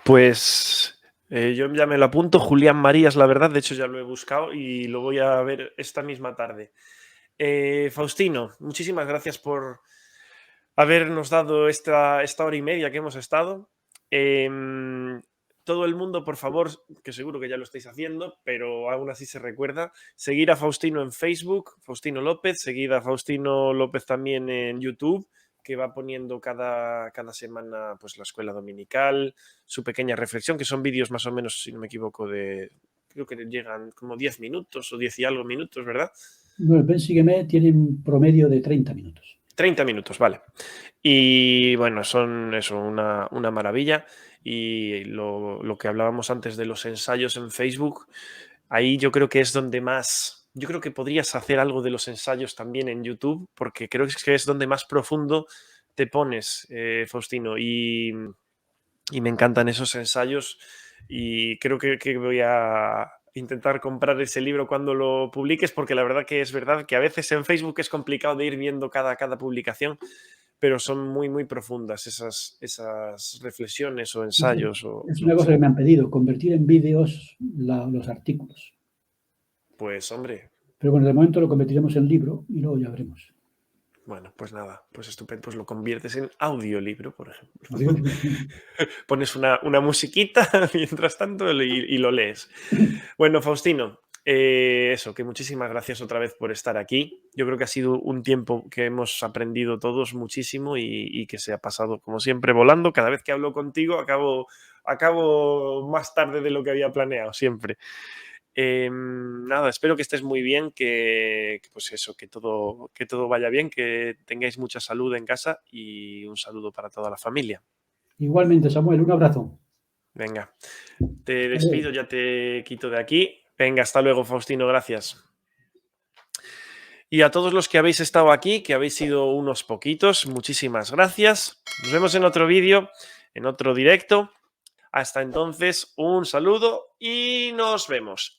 Pues yo ya me lo apunto, Julián Marías, la verdad, de hecho ya lo he buscado y lo voy a ver esta misma tarde. Faustino, muchísimas gracias por habernos dado esta hora y media que hemos estado. Todo el mundo, por favor, que seguro que ya lo estáis haciendo, pero aún así se recuerda, seguir a Faustino en Facebook, Faustino López, seguir a Faustino López también en YouTube, que va poniendo cada semana pues la escuela dominical, su pequeña reflexión, que son vídeos más o menos, si no me equivoco, creo que llegan como 10 minutos o 10 y algo minutos, ¿verdad? Bueno, el Sígueme tiene un promedio de 30 minutos. 30 minutos, vale. Y bueno, son eso, una maravilla. Y lo que hablábamos antes de los ensayos en Facebook, ahí yo creo que es donde más, yo creo que podrías hacer algo de los ensayos también en YouTube, porque creo que es donde más profundo te pones, Faustino. Y me encantan esos ensayos y creo que voy a intentar comprar ese libro cuando lo publiques, porque la verdad que es verdad que a veces en Facebook es complicado de ir viendo cada publicación, pero son muy, muy profundas esas reflexiones o ensayos o Es lo una que cosa sea. que me han pedido, convertir en vídeos los artículos. Pues hombre, Pero bueno, de momento lo convertiremos en libro y luego ya veremos. bueno, pues nada, pues estupendo, pues lo conviertes en audiolibro, por ejemplo. Adiós. Pones una musiquita mientras tanto y lo lees. Bueno, Faustino, eso, que muchísimas gracias otra vez por estar aquí. Yo creo que ha sido un tiempo que hemos aprendido todos muchísimo y que se ha pasado, como siempre, volando. Cada vez que hablo contigo acabo más tarde de lo que había planeado, siempre. Nada, espero que estés muy bien, pues eso, que todo vaya bien, que tengáis mucha salud en casa y un saludo para toda la familia. Igualmente, Samuel, un abrazo. Venga, te despido, ya te quito de aquí. Venga, hasta luego, Faustino, gracias. Y a todos los que habéis estado aquí, que habéis sido unos poquitos, muchísimas gracias. Nos vemos en otro vídeo, en otro directo. Hasta entonces, un saludo y nos vemos.